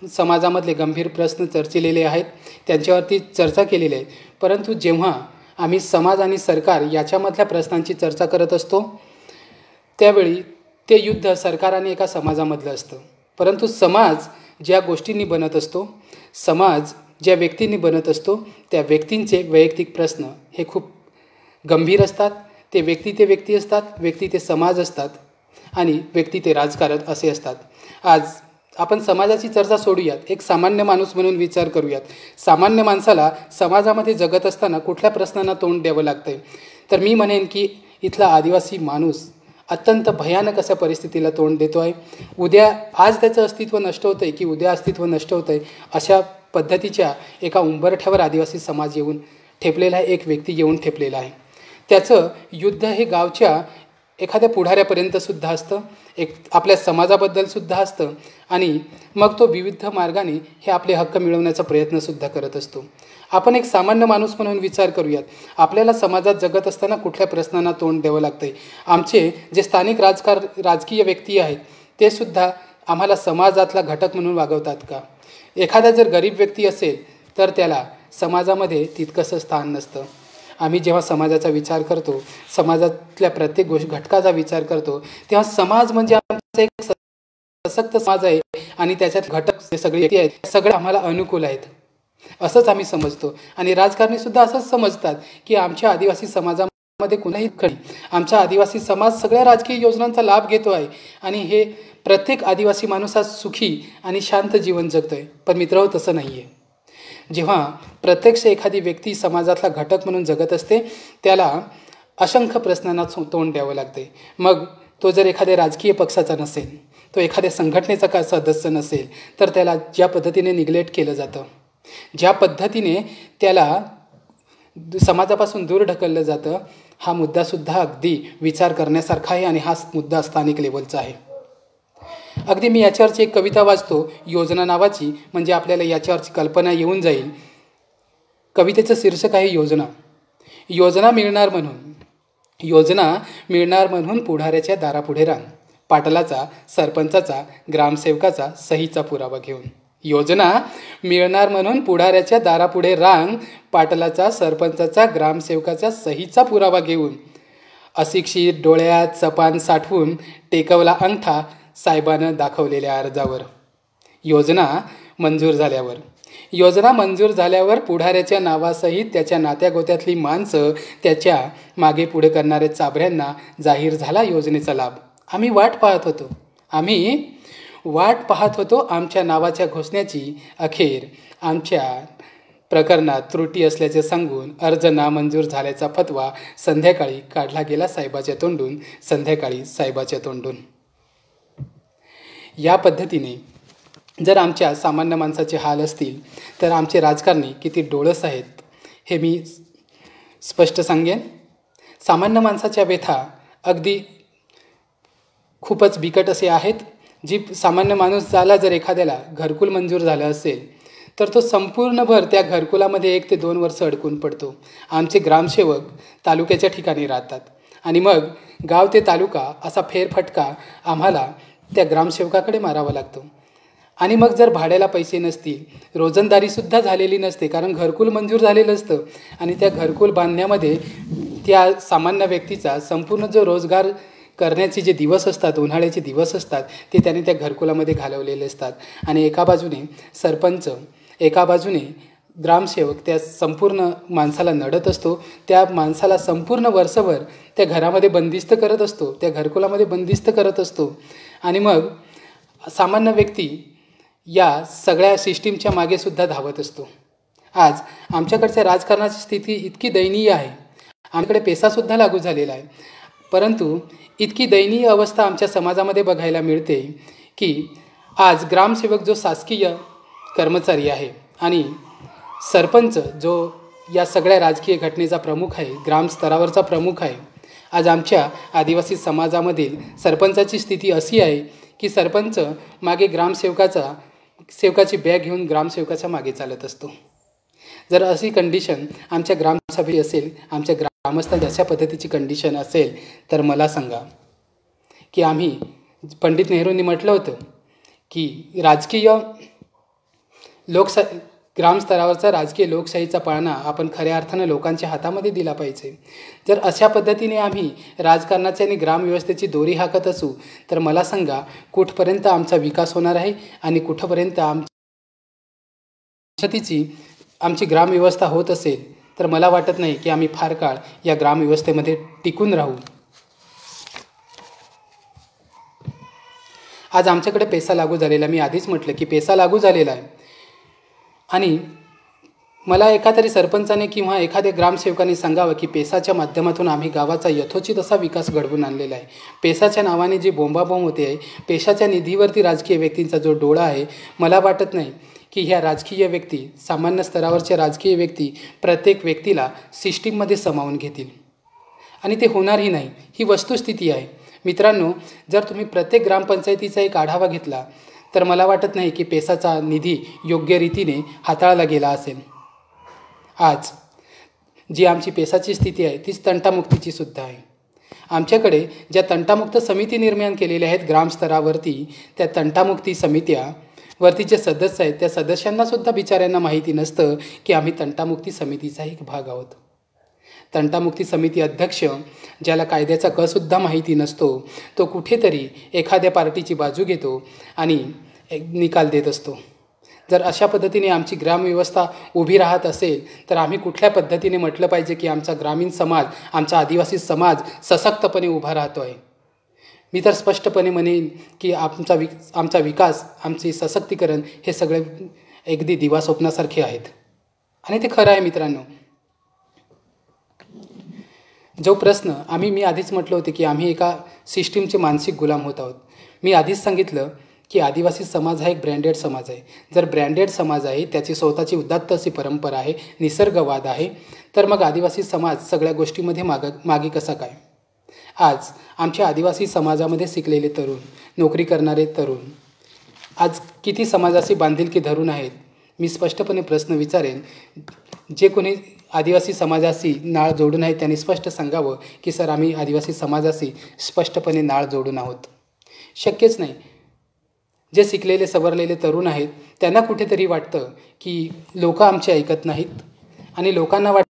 समाजामधले गंभीर प्रश्न चर्चिलेले आहेत, त्यांच्यावरती चर्चा केलेली आहे, परंतु जेव्हा आम्ही समाज आणि सरकार याच्यामधल्या प्रश्नांची चर्चा करत असतो त्यावेळी ते युद्ध सरकार आणि एका समाजामधलं असतं. परंतु समाज ज्या गोष्टींनी बनत असतो, समाज ज्या व्यक्तींनी बनत असतो, त्या व्यक्तींचे वैयक्तिक प्रश्न हे खूप गंभीर असतात. ते व्यक्ती असतात, व्यक्ती ते समाज असतात आणि व्यक्ती ते राजकारण असे असतात. आज आपण समाजाची चर्चा सोडूयात, एक सामान्य माणूस म्हणून विचार करूयात. सामान्य माणसाला समाजामध्ये जगत असताना कुठल्या प्रश्नांना तोंड द्यावं लागतंय? तर मी म्हणेन की इथला आदिवासी माणूस अत्यंत भयानक अशा परिस्थितीला तोंड देतो आहे. आज त्याचं अस्तित्व नष्ट होतं आहे की उद्या अस्तित्व नष्ट होतं आहे, अशा पद्धतीच्या एका उंबरठ्यावर आदिवासी समाज येऊन ठेपलेला आहे, एक व्यक्ती येऊन ठेपलेला आहे. त्याचं युद्ध हे गावच्या एखाद्या पुढाऱ्यापर्यंतसुद्धा असतं, एक आपल्या समाजाबद्दलसुद्धा असतं आणि मग तो विविध मार्गाने हे आपले हक्क मिळवण्याचा प्रयत्नसुद्धा करत असतो. आपण एक सामान्य माणूस म्हणून विचार करूयात, आपल्याला समाजात जगत असताना कुठल्या प्रश्नांना तोंड द्यावं लागतं आहे? आमचे जे स्थानिक राजकीय व्यक्ती आहेत ते सुद्धा आम्हाला समाजातला घटक म्हणून वागवतात का? एखादा जर गरीब व्यक्ती असेल तर त्याला समाजामध्ये तितकंसं स्थान नसतं. आम्ही जेव्हा समाजाचा विचार करतो, समाजातल्या प्रत्येक घटकाचा विचार करतो, तेव्हा समाज म्हणजे आमचा एक सशक्त समाज आहे आणि त्याच्यात घटक जे सगळे व्यक्ती आहेत सगळे आम्हाला अनुकूल आहेत असंच आम्ही समजतो. आणि राजकारणीसुद्धा असंच समजतात की आमच्या आदिवासी समाजामध्ये कुणाही खरी, आमचा आदिवासी समाज सगळ्या राजकीय योजनांचा लाभ घेतो आहे आणि हे प्रत्येक आदिवासी माणूस आज सुखी आणि शांत जीवन जगतो आहे. पण मित्रहो, तसं नाही आहे. जेव्हा प्रत्यक्ष एखादी व्यक्ती समाजातला घटक म्हणून जगत असते त्याला असंख्य प्रश्नांना तोंड द्यावं लागते. मग तो जर एखाद्या राजकीय पक्षाचा नसेल, तो एखाद्या संघटनेचा का सदस्य नसेल, तर त्याला ज्या पद्धतीने निग्लेक्ट केलं जातं, ज्या पद्धतीने त्याला समाजापासून दूर ढकललं जातं, हा मुद्दासुद्धा अगदी विचार करण्यासारखा आहे आणि हा मुद्दा स्थानिक लेवलचा आहे. अगदी मी याच्यावरची एक कविता वाचतो, योजना नावाची, म्हणजे आपल्याला याच्यावरची कल्पना येऊन जाईल. कवितेचं शीर्षक आहे योजना. योजना मिळणार म्हणून पुढाऱ्याच्या दारापुढे रांग, पाटलाचा, सरपंचाचा, ग्रामसेवकाचा सहीचा पुरावा घेऊन. योजना मिळणार म्हणून पुढाऱ्याच्या दारापुढे रांग, पाटलाचा, सरपंचाचा, ग्रामसेवकाचा सहीचा पुरावा घेऊन. अशिक्षित डोळ्यात सपान साठवून टेकवला अंगठा साहेबानं दाखवलेल्या अर्जावर. योजना मंजूर झाल्यावर पुढाऱ्याच्या नावासहित त्याच्या नात्यागोत्यातली माणसं, त्याच्या मागे पुढे करणाऱ्या चाभऱ्यांना जाहीर झाला योजनेचा लाभ. आम्ही वाट पाहत होतो आमच्या नावाच्या घोषण्याची. अखेर आमच्या प्रकरणात त्रुटी असल्याचे सांगून अर्ज नामंजूर झाल्याचा फतवा संध्याकाळी काढला गेला साहेबाच्या तोंडून. या पद्धतीने जर आमच्या सामान्य माणसाचे हाल असतील तर आमचे राजकारणी किती डोळस आहेत हे मी स्पष्ट सांगेन. सामान्य माणसाच्या व्यथा अगदी खूपच बिकट असे आहेत. जी सामान्य माणूस झाला, जर एखाद्याला घरकुल मंजूर झालं असेल तर तो संपूर्णभर त्या घरकुलामध्ये 1 ते 2 वर्ष अडकून पडतो. आमचे ग्रामसेवक तालुक्याच्या ठिकाणी राहतात आणि मग गाव ते तालुका असा फेरफटका आम्हाला त्या ग्रामसेवकाकडे मारावा लागतो. आणि मग जर भाड्याला पैसे नसतील, रोजंदारीसुद्धा झालेली नसते, कारण घरकुल मंजूर झालेलं असतं आणि त्या घरकुल बांधण्यामध्ये त्या सामान्य व्यक्तीचा संपूर्ण जो रोजगार करण्याचे जे दिवस असतात, उन्हाळ्याचे दिवस असतात, ते त्याने त्या घरकुलामध्ये घालवलेले असतात. आणि एका बाजूने सरपंच, एका बाजूने ग्रामसेवक त्या संपूर्ण माणसाला नडत असतो. त्या माणसाला संपूर्ण वर्षभर त्या घरामध्ये बंदिस्त करत असतो, त्या घरकुलामध्ये बंदिस्त करत असतो. आणि मग सामान्य व्यक्ती या सगळ्या सिस्टीमच्या मागे सुद्धा धावत असतो. आज आमच्याकडच्या राजकारणाची स्थिती इतकी दयनीय आहे. आमच्याकडे पैसासुद्धा लागू झालेला आहे, परंतु इतकी दयनीय अवस्था आमच्या समाजामध्ये बघायला मिळते की आज ग्रामसेवक जो शासकीय कर्मचारी आहे आणि सरपंच जो या सगळ्या राजकीय घटनेचा प्रमुख आहे, ग्रामस्तरावरचा प्रमुख आहे, आज आमच्या आदिवासी समाजामधील सरपंचाची स्थिती अशी आहे की सरपंच मागे सेवकाची बॅग घेऊन ग्रामसेवकाच्या मागे चालत असतो. जर अशी कंडिशन आमच्या ग्रामसभेत असेल, आमच्या ग्रामस्थांची अशा पद्धतीची कंडिशन असेल, तर मला सांगा की आम्ही पंडित नेहरूंनी म्हटलं होतं की ग्रामस्तरावरचा राजकीय लोकशाहीचा पाळणा आपण खऱ्या अर्थानं लोकांच्या हातामध्ये दिला पाहिजे. जर अशा पद्धतीने आम्ही राजकारणाची आणि ग्रामव्यवस्थेची दोरी हाकत असू, तर मला सांगा कुठपर्यंत आमचा विकास होणार आहे आणि कुठपर्यंत आमची ग्रामव्यवस्था होत असेल, तर मला वाटत नाही की आम्ही फार काळ या ग्रामव्यवस्थेमध्ये टिकून राहू. आज आमच्याकडे पैसा लागू झालेला, मी आधीच म्हटलं की पैसा लागू झालेला आहे आणि मला एखाद्या सरपंचाने किंवा एखाद्या ग्रामसेवकाने सांगावं की पैसाच्या माध्यमातून आम्ही गावाचा यथोचित असा विकास घडवून आणलेला आहे. पैसाच्या नावाने जी बोंबाबोंब होते आहे, पैशाच्या निधीवरती राजकीय व्यक्तींचा जो डोळा आहे, मला वाटत नाही की ह्या राजकीय व्यक्ती, सामान्य स्तरावरच्या राजकीय व्यक्ती प्रत्येक व्यक्तीला सिस्टीममध्ये सामावून घेतील आणि ते होणारही नाही. ही वस्तुस्थिती आहे. मित्रांनो, जर तुम्ही प्रत्येक ग्रामपंचायतीचा एक आढावा घेतला, तर मला वाटत नाही की पैसाचा निधी योग्य रीतीने हाताळला गेला असेल. आज जी आमची पैसाची स्थिती आहे तीच तंटामुक्तीची सुद्धा आहे. आमच्याकडे ज्या तंटामुक्त समिती निर्माण केलेल्या आहेत ग्रामस्तरावरती, त्या तंटामुक्ती समित्यावरती जे सदस्य आहेत त्या सदस्यांनासुद्धा बिचाऱ्यांना माहिती नसतं की आम्ही तंटामुक्ती समितीचा एक भाग आहोत. तंटामुक्ती समिती अध्यक्ष, ज्याला कायद्याचा कसुद्धा माहिती नसतो, तो कुठेतरी एखाद्या पार्टीची बाजू घेतो आणि निकाल देत असतो. जर अशा पद्धतीने आमची ग्रामव्यवस्था उभी राहत असेल, तर आम्ही कुठल्या पद्धतीने म्हटलं पाहिजे की आमचा ग्रामीण समाज, आमचा आदिवासी समाज सशक्तपणे उभा राहतो आहे. मी तर स्पष्टपणे म्हणेन की आमचा विकास, आमचे सशक्तीकरण हे सगळे अगदी दिवास्वप्नासारखे आहेत आणि ते खरं आहे. मित्रांनो, जो प्रश्न मी आधीच म्हटलं होते की आम्ही एका सिस्टीमचे मानसिक गुलाम होत आहोत. मी आधीच सांगितलं की आदिवासी समाज हा एक ब्रँडेड समाज आहे. जर ब्रँडेड समाज आहे, त्याची स्वतःची उदात्त अशी परंपरा आहे, निसर्गवाद आहे, तर मग आदिवासी समाज सगळ्या गोष्टीमध्ये मागे कसा काय? आज आमच्या आदिवासी समाजामध्ये शिकलेले तरुण, नोकरी करणारे तरुण आज किती समाजाशी बांधिलकी धरून आहेत. मी स्पष्टपणे प्रश्न विचारेन, जे कोणी आदिवासी समाजाशी नाळ जोडून आहे त्यांनी स्पष्ट सांगावं की सर, आम्ही आदिवासी समाजाशी स्पष्टपणे नाळ जोडून आहोत. शक्यच नाही. जे शिकलेले सवरलेले तरुण आहेत त्यांना कुठेतरी वाटतं की लोक आमचे ऐकत नाहीत आणि लोकांना वाटतं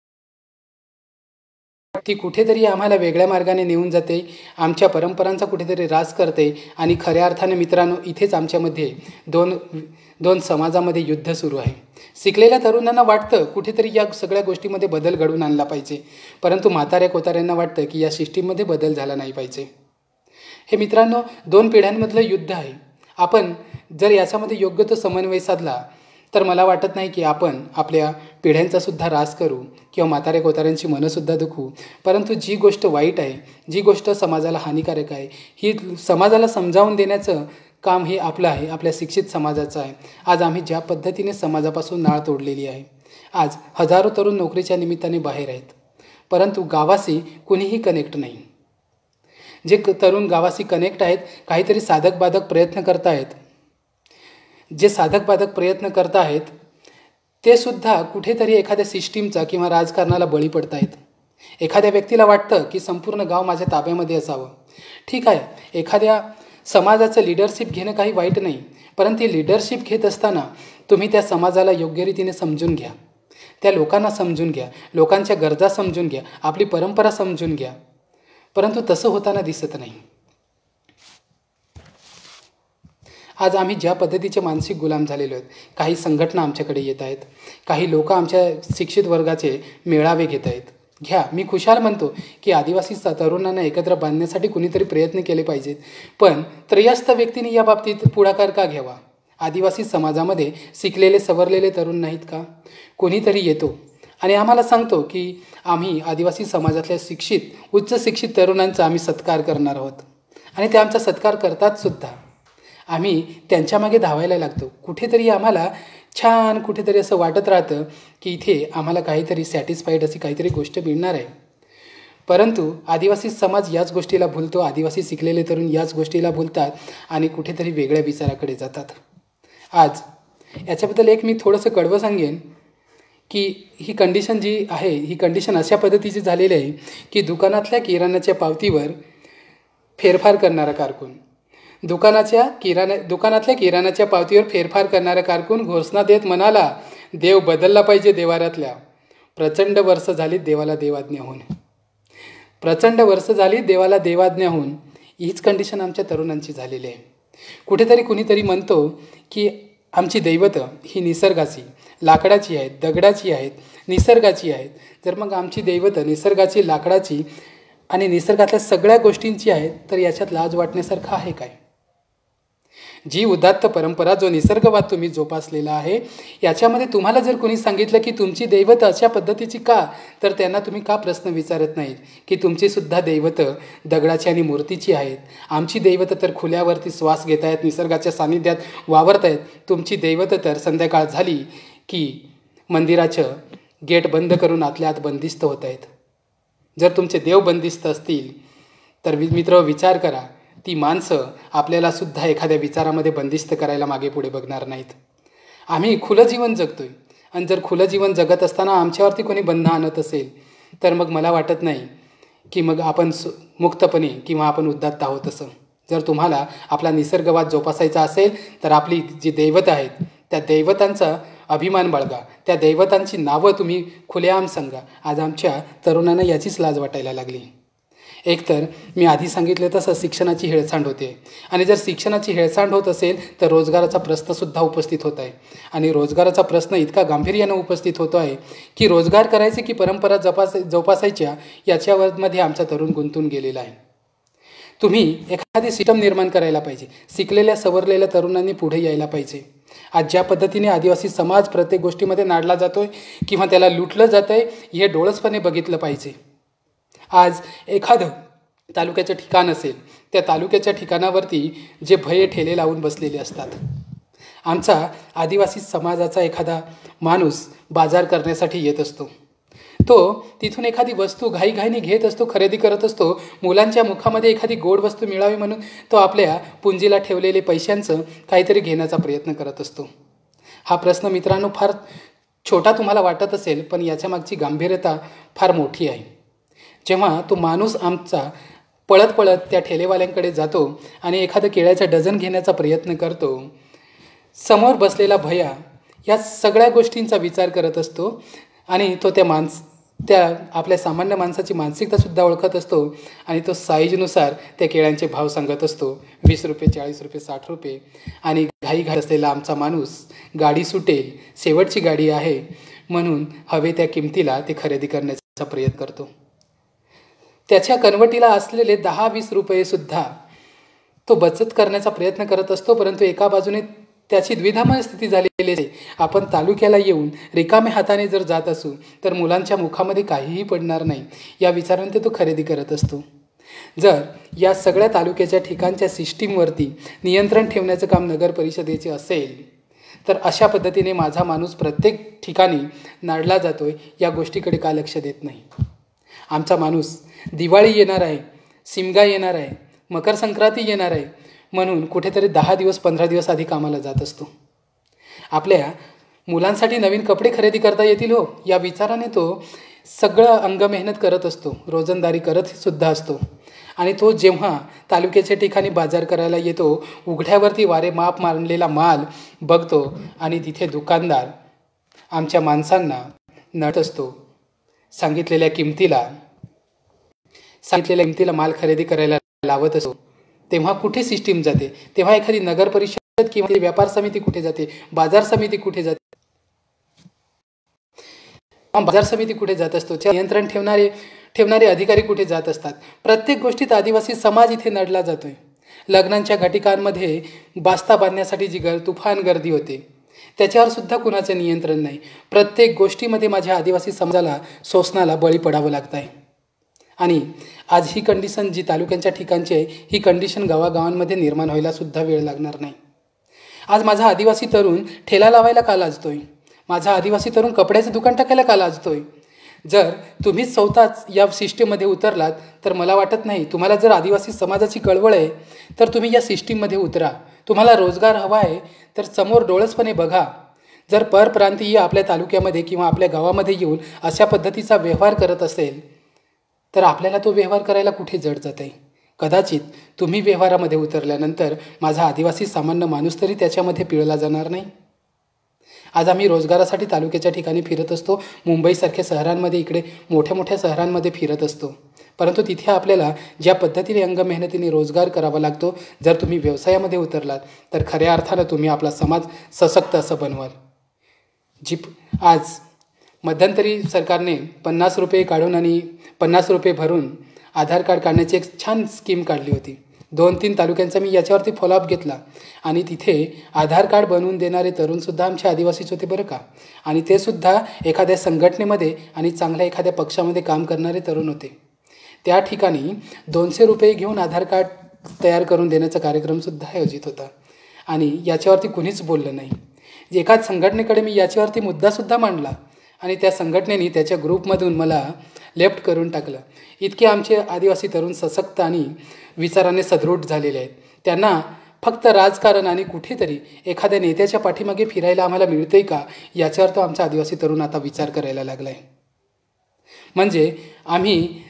ती कुठेतरी आम्हाला वेगळ्या मार्गाने नेऊन जाते, आमच्या परंपरांचा कुठेतरी ऱ्हास करते आणि खऱ्या अर्थाने मित्रांनो, इथेच आमच्यामध्ये दोन समाजामध्ये युद्ध सुरू आहे. शिकलेल्या तरुणांना वाटतं कुठेतरी या सगळ्या गोष्टीमध्ये बदल घडवून आणला पाहिजे, परंतु म्हाताऱ्या कोताऱ्यांना वाटतं की या सिस्टीममध्ये बदल झाला नाही पाहिजे. हे मित्रांनो, 2 पिढ्यांमधलं युद्ध आहे. आपण जर याच्यामध्ये योग्य तो समन्वय साधला, तर मला वाटत नाही की आपण आपल्या पिढ्यांचासुद्धा ऱ्हास करू किंवा म्हाताऱ्या कोताऱ्यांची मनंसुद्धा दुखवू. परंतु जी गोष्ट वाईट आहे, जी गोष्ट समाजाला हानिकारक आहे, ही समाजाला समजावून देण्याचं काम हे आपलं आहे, आपल्या शिक्षित समाजाचं आहे. आज आम्ही ज्या पद्धतीने समाजापासून नाळ तोडलेली आहे, आज हजारो तरुण नोकरीच्या निमित्ताने बाहेर आहेत, परंतु गावाशी कुणीही कनेक्ट नाही. जे तरुण गावाशी कनेक्ट आहेत, काहीतरी साधक बाधक प्रयत्न करत आहेत, जे साधक बाधक प्रयत्न करत आहेत ते सुद्धा कुठेतरी एखाद्या सिस्टीमचा किंवा राजकारणाला बळी पडत आहेत. एखाद्या व्यक्तीला वाटतं की संपूर्ण गाव माझ्या ताब्यामध्ये असावं. ठीक आहे, एखाद्या समाजाचं लिडरशिप घेणं काही वाईट नाही, परंतु लिडरशिप घेत असताना तुम्ही त्या समाजाला योग्य रीतीने समजून घ्या, त्या लोकांना समजून घ्या, लोकांच्या गरजा समजून घ्या, आपली परंपरा समजून घ्या. परंतु तसं होताना दिसत नाही. आज आम्ही ज्या पद्धतीचे मानसिक गुलाम झालेलो आहेत, काही संघटना आमच्याकडे येत आहेत, काही लोक आमच्या शिक्षित वर्गाचे मेळावे घेत आहेत. घ्या, मी खुशाल म्हणतो की आदिवासी तरुणांना एकत्र बांधण्यासाठी कुणीतरी प्रयत्न केले पाहिजेत, पण त्रयस्थ व्यक्तीने या बाबतीत पुढाकार का घ्यावा? आदिवासी समाजामध्ये शिकलेले सवरलेले तरुण नाहीत का? कोणीतरी येतो आणि आम्हाला सांगतो की आम्ही आदिवासी समाजातल्या उच्च शिक्षित तरुणांचा आम्ही सत्कार करणार आहोत आणि ते आमचा सत्कार करतात सुद्धा. आम्ही त्यांच्यामागे धावायला लागतो. कुठेतरी आम्हाला छान कुठेतरी असं वाटत राहतं की इथे आम्हाला काहीतरी सॅटिस्फाईड अशी काहीतरी गोष्ट मिळणार आहे. परंतु आदिवासी समाज याच गोष्टीला भुलतो, आदिवासी शिकलेले तरुण याच गोष्टीला भुलतात आणि कुठेतरी वेगळ्या विचाराकडे जातात. आज याच्याबद्दल एक मी थोडंसं कडवं सांगेन की ही कंडिशन जी आहे ही कंडिशन अशा पद्धतीची झालेली आहे की दुकानातल्या किराणाच्या पावतीवर फेरफार करणारा कारकून, दुकानातल्या किराणाच्या पावतीवर फेरफार करणारा कारकून घोषणा देत म्हणाला, देव बदलला पाहिजे देवाऱ्यातल्या. प्रचंड वर्ष झाली देवाला देवाज्ञा होऊन. प्रचंड वर्ष झाली देवाला देवाज्ञा होऊन. हीच कंडिशन आमच्या तरुणांची झालेली आहे. कुठेतरी कुणीतरी म्हणतो की आमची दैवतं ही निसर्गाची, लाकडाची आहेत, दगडाची आहेत, निसर्गाची आहेत. जर मग आमची दैवतं निसर्गाची, लाकडाची आणि निसर्गातल्या सगळ्या गोष्टींची आहेत तर याच्यात लाज वाटण्यासारखं आहे काय? जी उदात्त परंपरा, जो निसर्गवाद तुम्ही जोपासलेला आहे, याच्यामध्ये तुम्हाला जर कोणी सांगितलं की तुमची दैवतं अशा पद्धतीची का, तर त्यांना तुम्ही का प्रश्न विचारत नाहीत की तुमची सुद्धा दैवतं दगडाची आणि मूर्तीची आहेत. आमची दैवतं तर खुल्यावरती श्वास घेत आहेत, निसर्गाच्या सानिध्यात वावरत आहेत. तुमची दैवतं तर संध्याकाळ झाली की मंदिराचं गेट बंद करून आतल्या आत बंदिस्त होत आहेत. जर तुमचे देव बंदिस्त असतील तर मित्र विचार करा, ती माणसं आपल्याला सुद्धा एखाद्या विचारामध्ये बंदिस्त करायला मागे पुढे बघणार नाहीत. आम्ही खुलं जीवन जगतोय आणि जर खुलं जीवन जगत असताना आमच्यावरती कोणी बंधनं आणत असेल तर मग मला वाटत नाही की मग आपण मुक्तपणे किंवा आपण उदात्त आहोत असं. जर तुम्हाला आपला निसर्गवाद जोपासायचा असेल तर आपली जी दैवतं आहेत त्या दैवतांचा अभिमान बाळगा, त्या दैवतांची नावं तुम्ही खुलेआम सांगा. आज आमच्या तरुणांना याचीच लाज वाटायला लागली. एकतर मी आधी सांगितलं तसं शिक्षणाची हेळसांड होते आणि जर शिक्षणाची हेळसांड होत असेल तर रोजगाराचा प्रश्नसुद्धा उपस्थित होत आहे आणि रोजगाराचा प्रश्न इतका गांभीर्यानं उपस्थित होतो आहे की रोजगार करायचे की परंपरा जोपासायच्या याच्यामध्ये आमचा तरुण गुंतून गेलेला आहे. तुम्ही एखादी सिस्टम निर्माण करायला पाहिजे. शिकलेल्या सवरलेल्या तरुणांनी पुढे यायला पाहिजे. आज ज्या पद्धतीने आदिवासी समाज प्रत्येक गोष्टीमध्ये नाडला जातोय किंवा त्याला लुटलं जात आहे हे डोळसपणे बघितलं पाहिजे. आज एखादं तालुक्याचं ठिकाण असेल, त्या तालुक्याच्या ठिकाणावरती जे भये ठेले लावून बसलेले असतात. आमचा आदिवासी समाजाचा एखादा माणूस बाजार करण्यासाठी येत असतो. तो तिथून एखादी वस्तू घाईघाईने घेत असतो, खरेदी करत असतो. मुलांच्या मुखामध्ये एखादी गोड वस्तू मिळावी म्हणून तो आपल्या पुंजीला ठेवलेले पैशांचं काहीतरी घेण्याचा प्रयत्न करत असतो. हा प्रश्न मित्रांनो फार छोटा तुम्हाला वाटत असेल पण याच्या मागची गांभीर्यता फार मोठी आहे. जेव्हा तो माणूस आमचा पळत पळत त्या ठेलेवाल्यांकडे जातो आणि एखादं केळ्याचा डझन घेण्याचा प्रयत्न करतो, समोर बसलेला भया या सगळ्या गोष्टींचा विचार करत असतो आणि तो त्या आपल्या सामान्य माणसाची मानसिकतासुद्धा ओळखत असतो आणि तो साईजनुसार त्या केळ्यांचे भाव सांगत असतो. 20 रुपये, 40 रुपये, 60 रुपये. आणि घाई असलेला आमचा माणूस गाडी सुटेल, शेवटची गाडी आहे म्हणून हवे त्या किमतीला ते खरेदी करण्याचा प्रयत्न करतो. त्याच्या कन्वर्टीला असलेले 10-20 रुपयेसुद्धा तो बचत करण्याचा प्रयत्न करत असतो. परंतु एका बाजूने त्याची द्विधामय स्थिती झालेली आहे. आपण तालुक्याला येऊन रिकाम्या हाताने जर जात असू तर मुलांच्या मुखामध्ये काहीही पडणार नाही या विचाराने तो खरेदी करत असतो. जर या सगळ्या तालुक्याच्या ठिकाणच्या सिस्टीमवरती नियंत्रण ठेवण्याचं काम नगर परिषदेचे असेल तर अशा पद्धतीने माझा माणूस प्रत्येक ठिकाणी नाडला जातोय या गोष्टीकडे का लक्ष देत नाही? आमचा माणूस दिवाळी येणार आहे, शिमगा येणार आहे, मकर संक्रांती येणार आहे म्हणून कुठेतरी 10 दिवस 15 दिवस आधी कामाला जात असतो. आपल्या मुलांसाठी नवीन कपडे खरेदी करता येतील हो या विचाराने तो सगळं अंग मेहनत करत असतो, रोजंदारी करत सुद्धा असतो. आणि तो जेव्हा तालुक्याच्या ठिकाणी बाजार करायला येतो, उघड्यावरती वारे माप मारलेला माल बघतो आणि तिथे दुकानदार आमच्या माणसांना नट असतो. सांगितलेल्या किमतीला माल खरेदी करायला लावत असतो. तेव्हा कुठे सिस्टीम जाते? तेव्हा एखादी नगर परिषद किंवा व्यापार समिती कुठे जाते? बाजार समिती कुठे जाते? बाजार समिती कुठे जात असतो? नियंत्रण ठेवणारे अधिकारी कुठे जात असतात? प्रत्येक गोष्टीत आदिवासी समाज इथे नडला जातोय. लग्नांच्या घटिकांमध्ये बास्ता बांधण्यासाठी जी तुफान गर्दी होते त्याच्यावर सुद्धा कुणाचं नियंत्रण नाही. प्रत्येक गोष्टीमध्ये माझ्या आदिवासी समाजाला शोषणाला बळी पडावं लागत आहे. आणि आज ही कंडिशन जी तालुक्यांच्या ठिकाणची आहे, ही कंडिशन गावागावांमध्ये निर्माण व्हायला सुद्धा वेळ लागणार नाही. आज माझा आदिवासी तरुण ठेला लावायला का लाजतोय? माझा आदिवासी तरुण कपड्याचं दुकान टाकायला का लाजतोय? जर तुम्हीच स्वतःच या सिस्टीममध्ये उतरलात तर मला वाटत नाही, तुम्हाला जर आदिवासी समाजाची कळवळ आहे तर तुम्ही या सिस्टीममध्ये उतरा. तुम्हाला रोजगार हवा आहे तर समोर डोळसपणे बघा. जर परप्रांतीय आपल्या तालुक्यामध्ये किंवा आपल्या गावामध्ये येऊन अशा पद्धतीचा व्यवहार करत असेल तर आपल्याला तो व्यवहार करायला कुठे जड जात आहे? कदाचित तुम्ही व्यवहारामध्ये उतरल्यानंतर माझा आदिवासी सामान्य माणूस तरी त्याच्यामध्ये पिळला जाणार नाही. आज आम्ही रोजगारासाठी तालुक्याच्या ठिकाणी फिरत असतो. मुंबईसारख्या शहरांमध्ये, इकडे मोठ्या मोठ्या शहरांमध्ये फिरत असतो. परंतु तिथे आपल्याला ज्या पद्धतीने अंग मेहनतीने रोजगार करावा लागतो, जर तुम्ही व्यवसायामध्ये उतरलात तर खऱ्या अर्थानं तुम्ही आपला समाज सशक्त असं बनवाल. आज मध्यंतरी सरकारने 50 रुपये काढून आणि 50 रुपये भरून आधार कार्ड काढण्याची एक छान स्कीम काढली होती. 2-3 तालुक्यांचा मी याच्यावरती फॉलोअप घेतला आणि तिथे आधार कार्ड बनवून देणारे तरुणसुद्धा आमचे आदिवासीच होते बरं का. आणि ते सुद्धा एखाद्या संघटनेमध्ये आणि चांगल्या एखाद्या पक्षामध्ये काम करणारे तरुण होते. त्या ठिकाणी 200 रुपये घेऊन आधार कार्ड तयार करून देण्याचा कार्यक्रमसुद्धा आयोजित होता आणि याच्यावरती कुणीच बोललं नाही. एका संघटनेकडे मी याच्यावरती मुद्दासुद्धा मांडला आणि त्या संघटनेने त्याच्या ग्रुपमधून मला लेफ्ट करून टाकलं. इतके आमचे आदिवासी तरुण सशक्त आणि विचाराने सदृढ झालेले आहेत. त्यांना फक्त राजकारण आणि कुठेतरी एखाद्या नेत्याच्या पाठीमागे फिरायला आम्हाला मिळतंय का, याच्यावर तो आमचा आदिवासी तरुण आता विचार करायला लागला आहे. म्हणजे आम्ही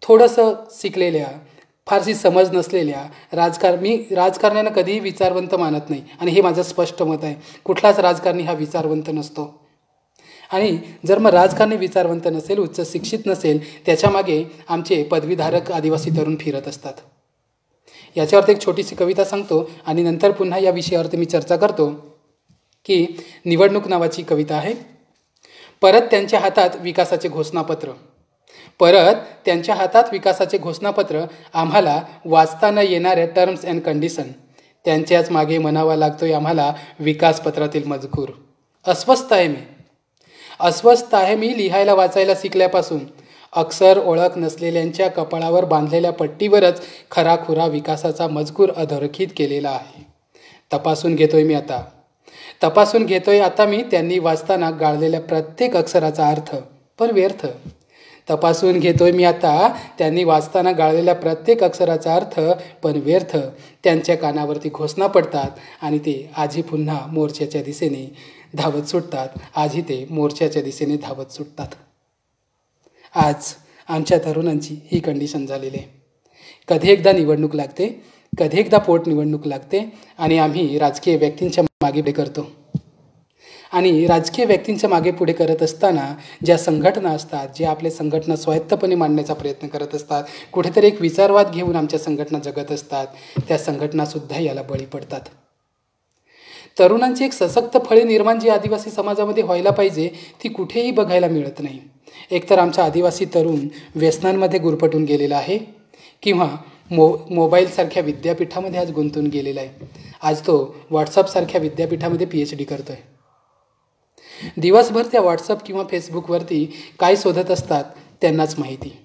थोडंसं शिकलेल्या, फारशी समज नसलेल्या मी राजकारण्यानं कधीही विचारवंत मानत नाही आणि हे माझं स्पष्ट मत आहे. कुठलाच राजकारणी हा विचारवंत नसतो. आणि जर मग राजकारणी विचारवंत नसेल, उच्च शिक्षित नसेल, त्याच्यामागे आमचे पदवीधारक आदिवासी तरुण फिरत असतात. याच्यावरती एक छोटीशी कविता सांगतो आणि नंतर पुन्हा या विषयावरती मी चर्चा करतो. की निवडणूक नावाची कविता आहे. परत त्यांच्या हातात विकासाचे घोषणापत्र, परत त्यांच्या हातात विकासाचे घोषणापत्र, आम्हाला वाचता न येणाऱ्या टर्म्स अँड कंडिशन, त्यांच्याच मागे म्हणावा लागतोय आम्हाला विकासपत्रातील मजकूर. अस्वस्थ आहे मी लिहायला वाचायला शिकल्यापासून. अक्षर ओळख नसलेल्यांच्या कपाळावर बांधलेल्या पट्टीवरच खराखुरा विकासाचा मजकूर अधोरेखित केलेला आहे. तपासून घेतोय आता मी त्यांनी वाचताना गाळलेल्या प्रत्येक अक्षराचा अर्थ, पण व्यर्थ. तपासून घेतोय मी आता त्यांनी वाचताना गाळलेल्या प्रत्येक अक्षराचा अर्थ, पण व्यर्थ. त्यांच्या कानावरती घोषणा पडतात आणि ते आजही पुन्हा मोर्चाच्या दिशेने धावत सुटतात. आज आमच्या तरुणांची ही कंडिशन झालेली आहे. कधी एकदा निवडणूक लागते, कधी एकदा पोटनिवडणूक लागते आणि आम्ही राजकीय व्यक्तींच्या मागे पुढे करतो. आणि राजकीय व्यक्तींच्या मागे पुढे करत असताना ज्या संघटना असतात, जे आपले संघटना स्वायत्तपणे मांडण्याचा प्रयत्न करत असतात, कुठेतरी एक विचारवाद घेऊन आमच्या संघटना जगत असतात, त्या संघटनासुद्धा याला बळी पडतात. तरुणांची एक सशक्त फळी निर्माण जी आदिवासी समाजामध्ये व्हायला पाहिजे, ती कुठेही बघायला मिळत नाही. एकतर आमचा आदिवासी तरुण व्यसनांमध्ये गुरफटून गेलेला आहे किंवा मोबाईलसारख्या विद्यापीठामध्ये आज गुंतून गेलेला आहे. आज तो व्हॉट्सअपसारख्या विद्यापीठामध्ये PhD करतोय. दिवसभर त्या व्हॉट्सअप किंवा फेसबुकवरती काय शोधत असतात त्यांनाच माहिती.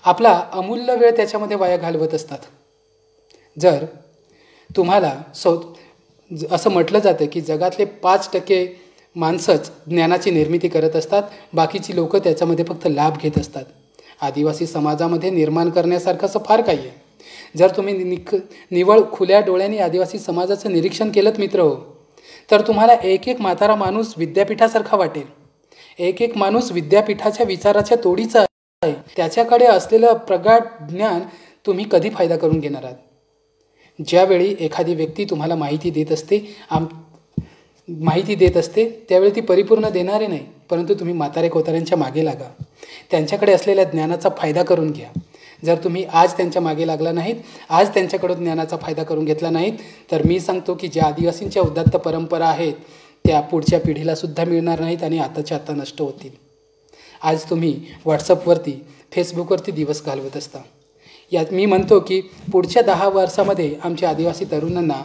आपला अमूल्य वेळ त्याच्यामध्ये वाया घालवत असतात. जर तुम्हाला असं म्हटलं जातं की जगातले 5% माणसंच ज्ञानाची निर्मिती करत असतात, बाकीची लोकं त्याच्यामध्ये फक्त लाभ घेत असतात. आदिवासी समाजामध्ये निर्माण करण्यासारखं असं फार काही आहे. जर तुम्ही निव्वळ खुल्या डोळ्यांनी आदिवासी समाजाचं निरीक्षण केलं मित्र, तर तुम्हाला एक म्हातारा माणूस विद्यापीठासारखा वाटेल. एक माणूस विद्यापीठाच्या विचाराच्या तोडीचा आहे. त्याच्याकडे असलेलं प्रगाढ ज्ञान तुम्ही कधी फायदा करून घेणार आहात? ज्यावेळी एखादी व्यक्ती तुम्हाला माहिती देत असते त्यावेळी ती परिपूर्ण देणारे नाही, परंतु तुम्ही म्हातारे कोताऱ्यांच्या मागे लागा. त्यांच्याकडे असलेल्या ज्ञानाचा फायदा करून घ्या. जर तुम्ही आज त्यांच्या मागे लागला नाहीत, आज त्यांच्याकडून ज्ञानाचा फायदा करून घेतला नाहीत, तर मी सांगतो की ज्या आदिवासींच्या उदात्त परंपरा आहेत त्या पुढच्या पिढीला सुद्धा मिळणार नाहीत आणि आताच्या आता नष्ट होतील. आज तुम्ही व्हॉट्सअपवरती, फेसबुकवरती दिवस घालवत असता. मी म्हणतो की पुढच्या 10 वर्षामध्ये आमच्या आदिवासी तरुणांना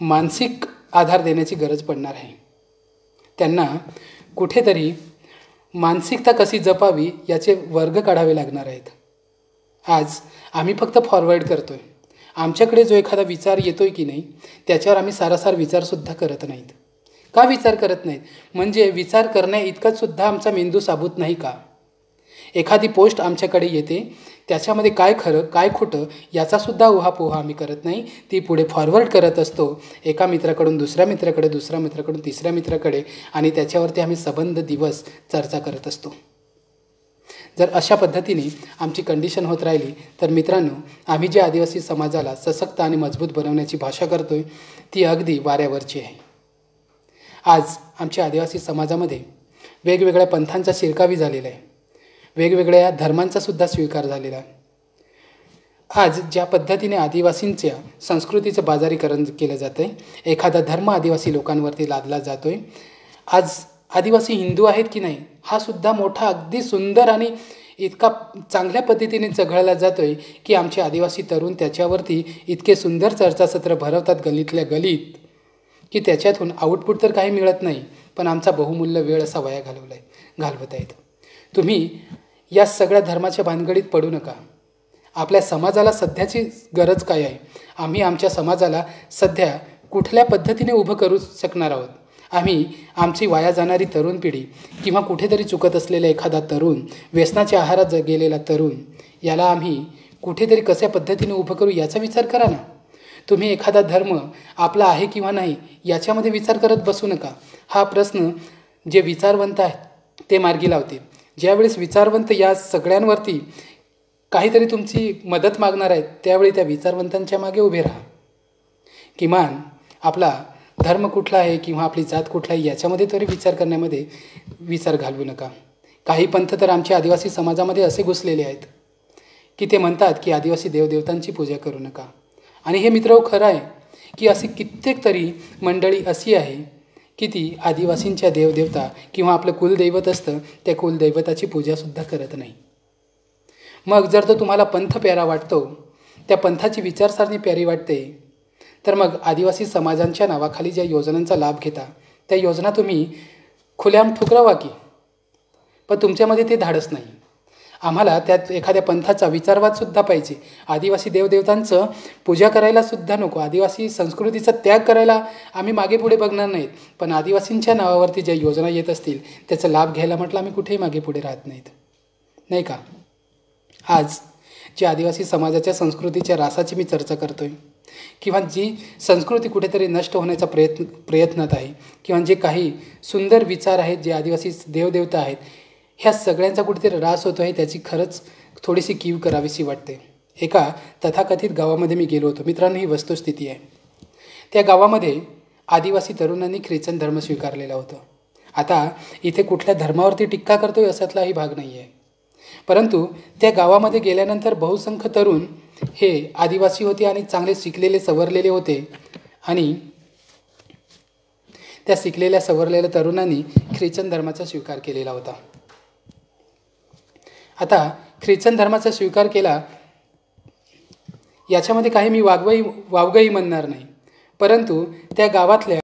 मानसिक आधार देण्याची गरज पडणार आहे. त्यांना कुठेतरी मानसिकता कशी जपावी याचे वर्ग काढावे लागणार आहेत. आज आम्ही फक्त फॉरवर्ड करतो आहे. आमच्याकडे जो एखादा विचार येतो आहे की नाही, त्याच्यावर आम्ही सारासार विचारसुद्धा करत नाहीत. का विचार करत नाहीत? म्हणजे विचार करण्या इतकंचसुद्धा आमचा मेंदू साबूत नाही का? एखादी पोस्ट आमच्याकडे येते, त्याच्यामध्ये काय खरं काय खोटं याचासुद्धा उहापोहा आम्ही करत नाही. ती पुढे फॉरवर्ड करत असतो, एका मित्राकडून दुसऱ्या मित्राकडे, दुसऱ्या मित्राकडून तिसऱ्या मित्राकडे, आणि त्याच्यावरती आम्ही सबंध दिवस चर्चा करत असतो. जर अशा पद्धतीने आमची कंडिशन होत राहिली तर मित्रांनो, आम्ही जे आदिवासी समाजाला सशक्त आणि मजबूत बनवण्याची भाषा करतो आहे ती अगदी वाऱ्यावरची आहे. आज आमच्या आदिवासी समाजामध्ये वेगवेगळ्या पंथांचा शिरकावी झालेला आहे. वेगवेगळ्या धर्मांचासुद्धा स्वीकार झालेला आहे. आज ज्या पद्धतीने आदिवासींच्या संस्कृतीचं बाजारीकरण केलं जातं आहे, एखादा धर्म आदिवासी लोकांवरती लादला जातो आहे. आज आदिवासी हिंदू आहेत की नाही हा सुद्धा मोठा अगदी सुंदर आणि इतका चांगल्या पद्धतीने चघळला जातो आहे की आमचे आदिवासी तरुण त्याच्यावरती इतके सुंदर चर्चासत्र भरवतात गलीतल्या गलीत की त्याच्यातून आउटपुट तर काही मिळत नाही, पण आमचा बहुमूल्य वेळ असा वाया घालवत आहेत. तुम्ही या सगळ्या धर्माच्या भानगडीत पडू नका. आपल्या समाजाला सध्याची गरज काय आहे? आम्ही आमच्या समाजाला सध्या कुठल्या पद्धतीने उभं करू शकणार आहोत? आम्ही आमची वाया जाणारी तरुण पिढी किंवा कुठेतरी चुकत असलेला एखादा तरुण, व्यसनाच्या आहारात गेलेला तरुण, याला आम्ही कुठेतरी कशा पद्धतीने उभं करू याचा विचार करा ना. तुम्ही एखादा धर्म आपला आहे किंवा नाही याच्यामध्ये विचार करत बसू नका. हा प्रश्न जे विचारवंत आहेत ते मार्गी लावतील. ज्यावेळेस विचारवंत या सगळ्यांवरती काहीतरी तुमची मदत मागणार आहेत त्यावेळी त्या विचारवंतांच्या मागे उभे राहा. किमान आपला धर्म कुठला आहे किंवा आपली जात कुठला आहे याच्यामध्ये तरी विचार करण्यामध्ये विचार घालवू नका. काही पंथ तर आमच्या आदिवासी समाजामध्ये असे घुसलेले आहेत की ते म्हणतात की आदिवासी देवदेवतांची पूजा करू नका. आणि हे मित्र खरं आहे की अशी कित्येक तरी मंडळी अशी आहे की ती आदिवासींच्या देवदेवता किंवा आपलं कुलदैवत असतं त्या कुलदैवताची पूजासुद्धा करत नाही. मग जर तो तुम्हाला पंथ प्यारा वाटतो, त्या पंथाची विचारसरणी प्यारी वाटते, तर मग आदिवासी समाजांच्या नावाखाली ज्या योजनांचा लाभ घेता त्या योजना तुम्ही खुल्याम ठुकरावा की, पण तुमच्यामध्ये ते धाडस नाही. आम्हाला त्यात एखाद्या पंथाचा विचारवादसुद्धा पाहिजे. आदिवासी देवदेवतांचं पूजा करायलासुद्धा नको, आदिवासी संस्कृतीचा त्याग करायला आम्ही मागे पुढे बघणार नाहीत, पण आदिवासींच्या नावावरती ज्या योजना येत असतील त्याचा लाभ घ्यायला म्हटलं आम्ही कुठेही मागे पुढे राहत नाहीत, नाही का? आज जे आदिवासी समाजाच्या संस्कृतीच्या रासाची मी चर्चा करतो आहे किंवा जी संस्कृती कुठेतरी नष्ट होण्याचा प्रयत्नात आहे किंवा जे काही सुंदर विचार आहेत, जे आदिवासी देवदेवता आहेत, ह्या सगळ्यांचा कुठेतरी ऱ्हास होतो आहे, त्याची खरंच थोडीशी कीव करावीशी वाटते. एका तथाकथित गावामध्ये मी गेलो होतो. मित्रांनो, ही वस्तुस्थिती आहे. त्या गावामध्ये आदिवासी तरुणांनी ख्रिश्चन धर्म स्वीकारलेला होता. आता इथे कुठल्या धर्मावरती टीका करतोय असातलाही भाग नाही आहे, परंतु त्या गावामध्ये गेल्यानंतर बहुसंख्य तरुण हे आदिवासी होते आणि चांगले शिकलेले सवरलेले होते. आणि त्या शिकलेल्या सवरलेल्या तरुणांनी ख्रिश्चन धर्माचा स्वीकार केलेला होता. आता ख्रिश्चन धर्माचा स्वीकार केला याच्यामध्ये काही मी वावगंही म्हणणार नाही, परंतु त्या गावातल्या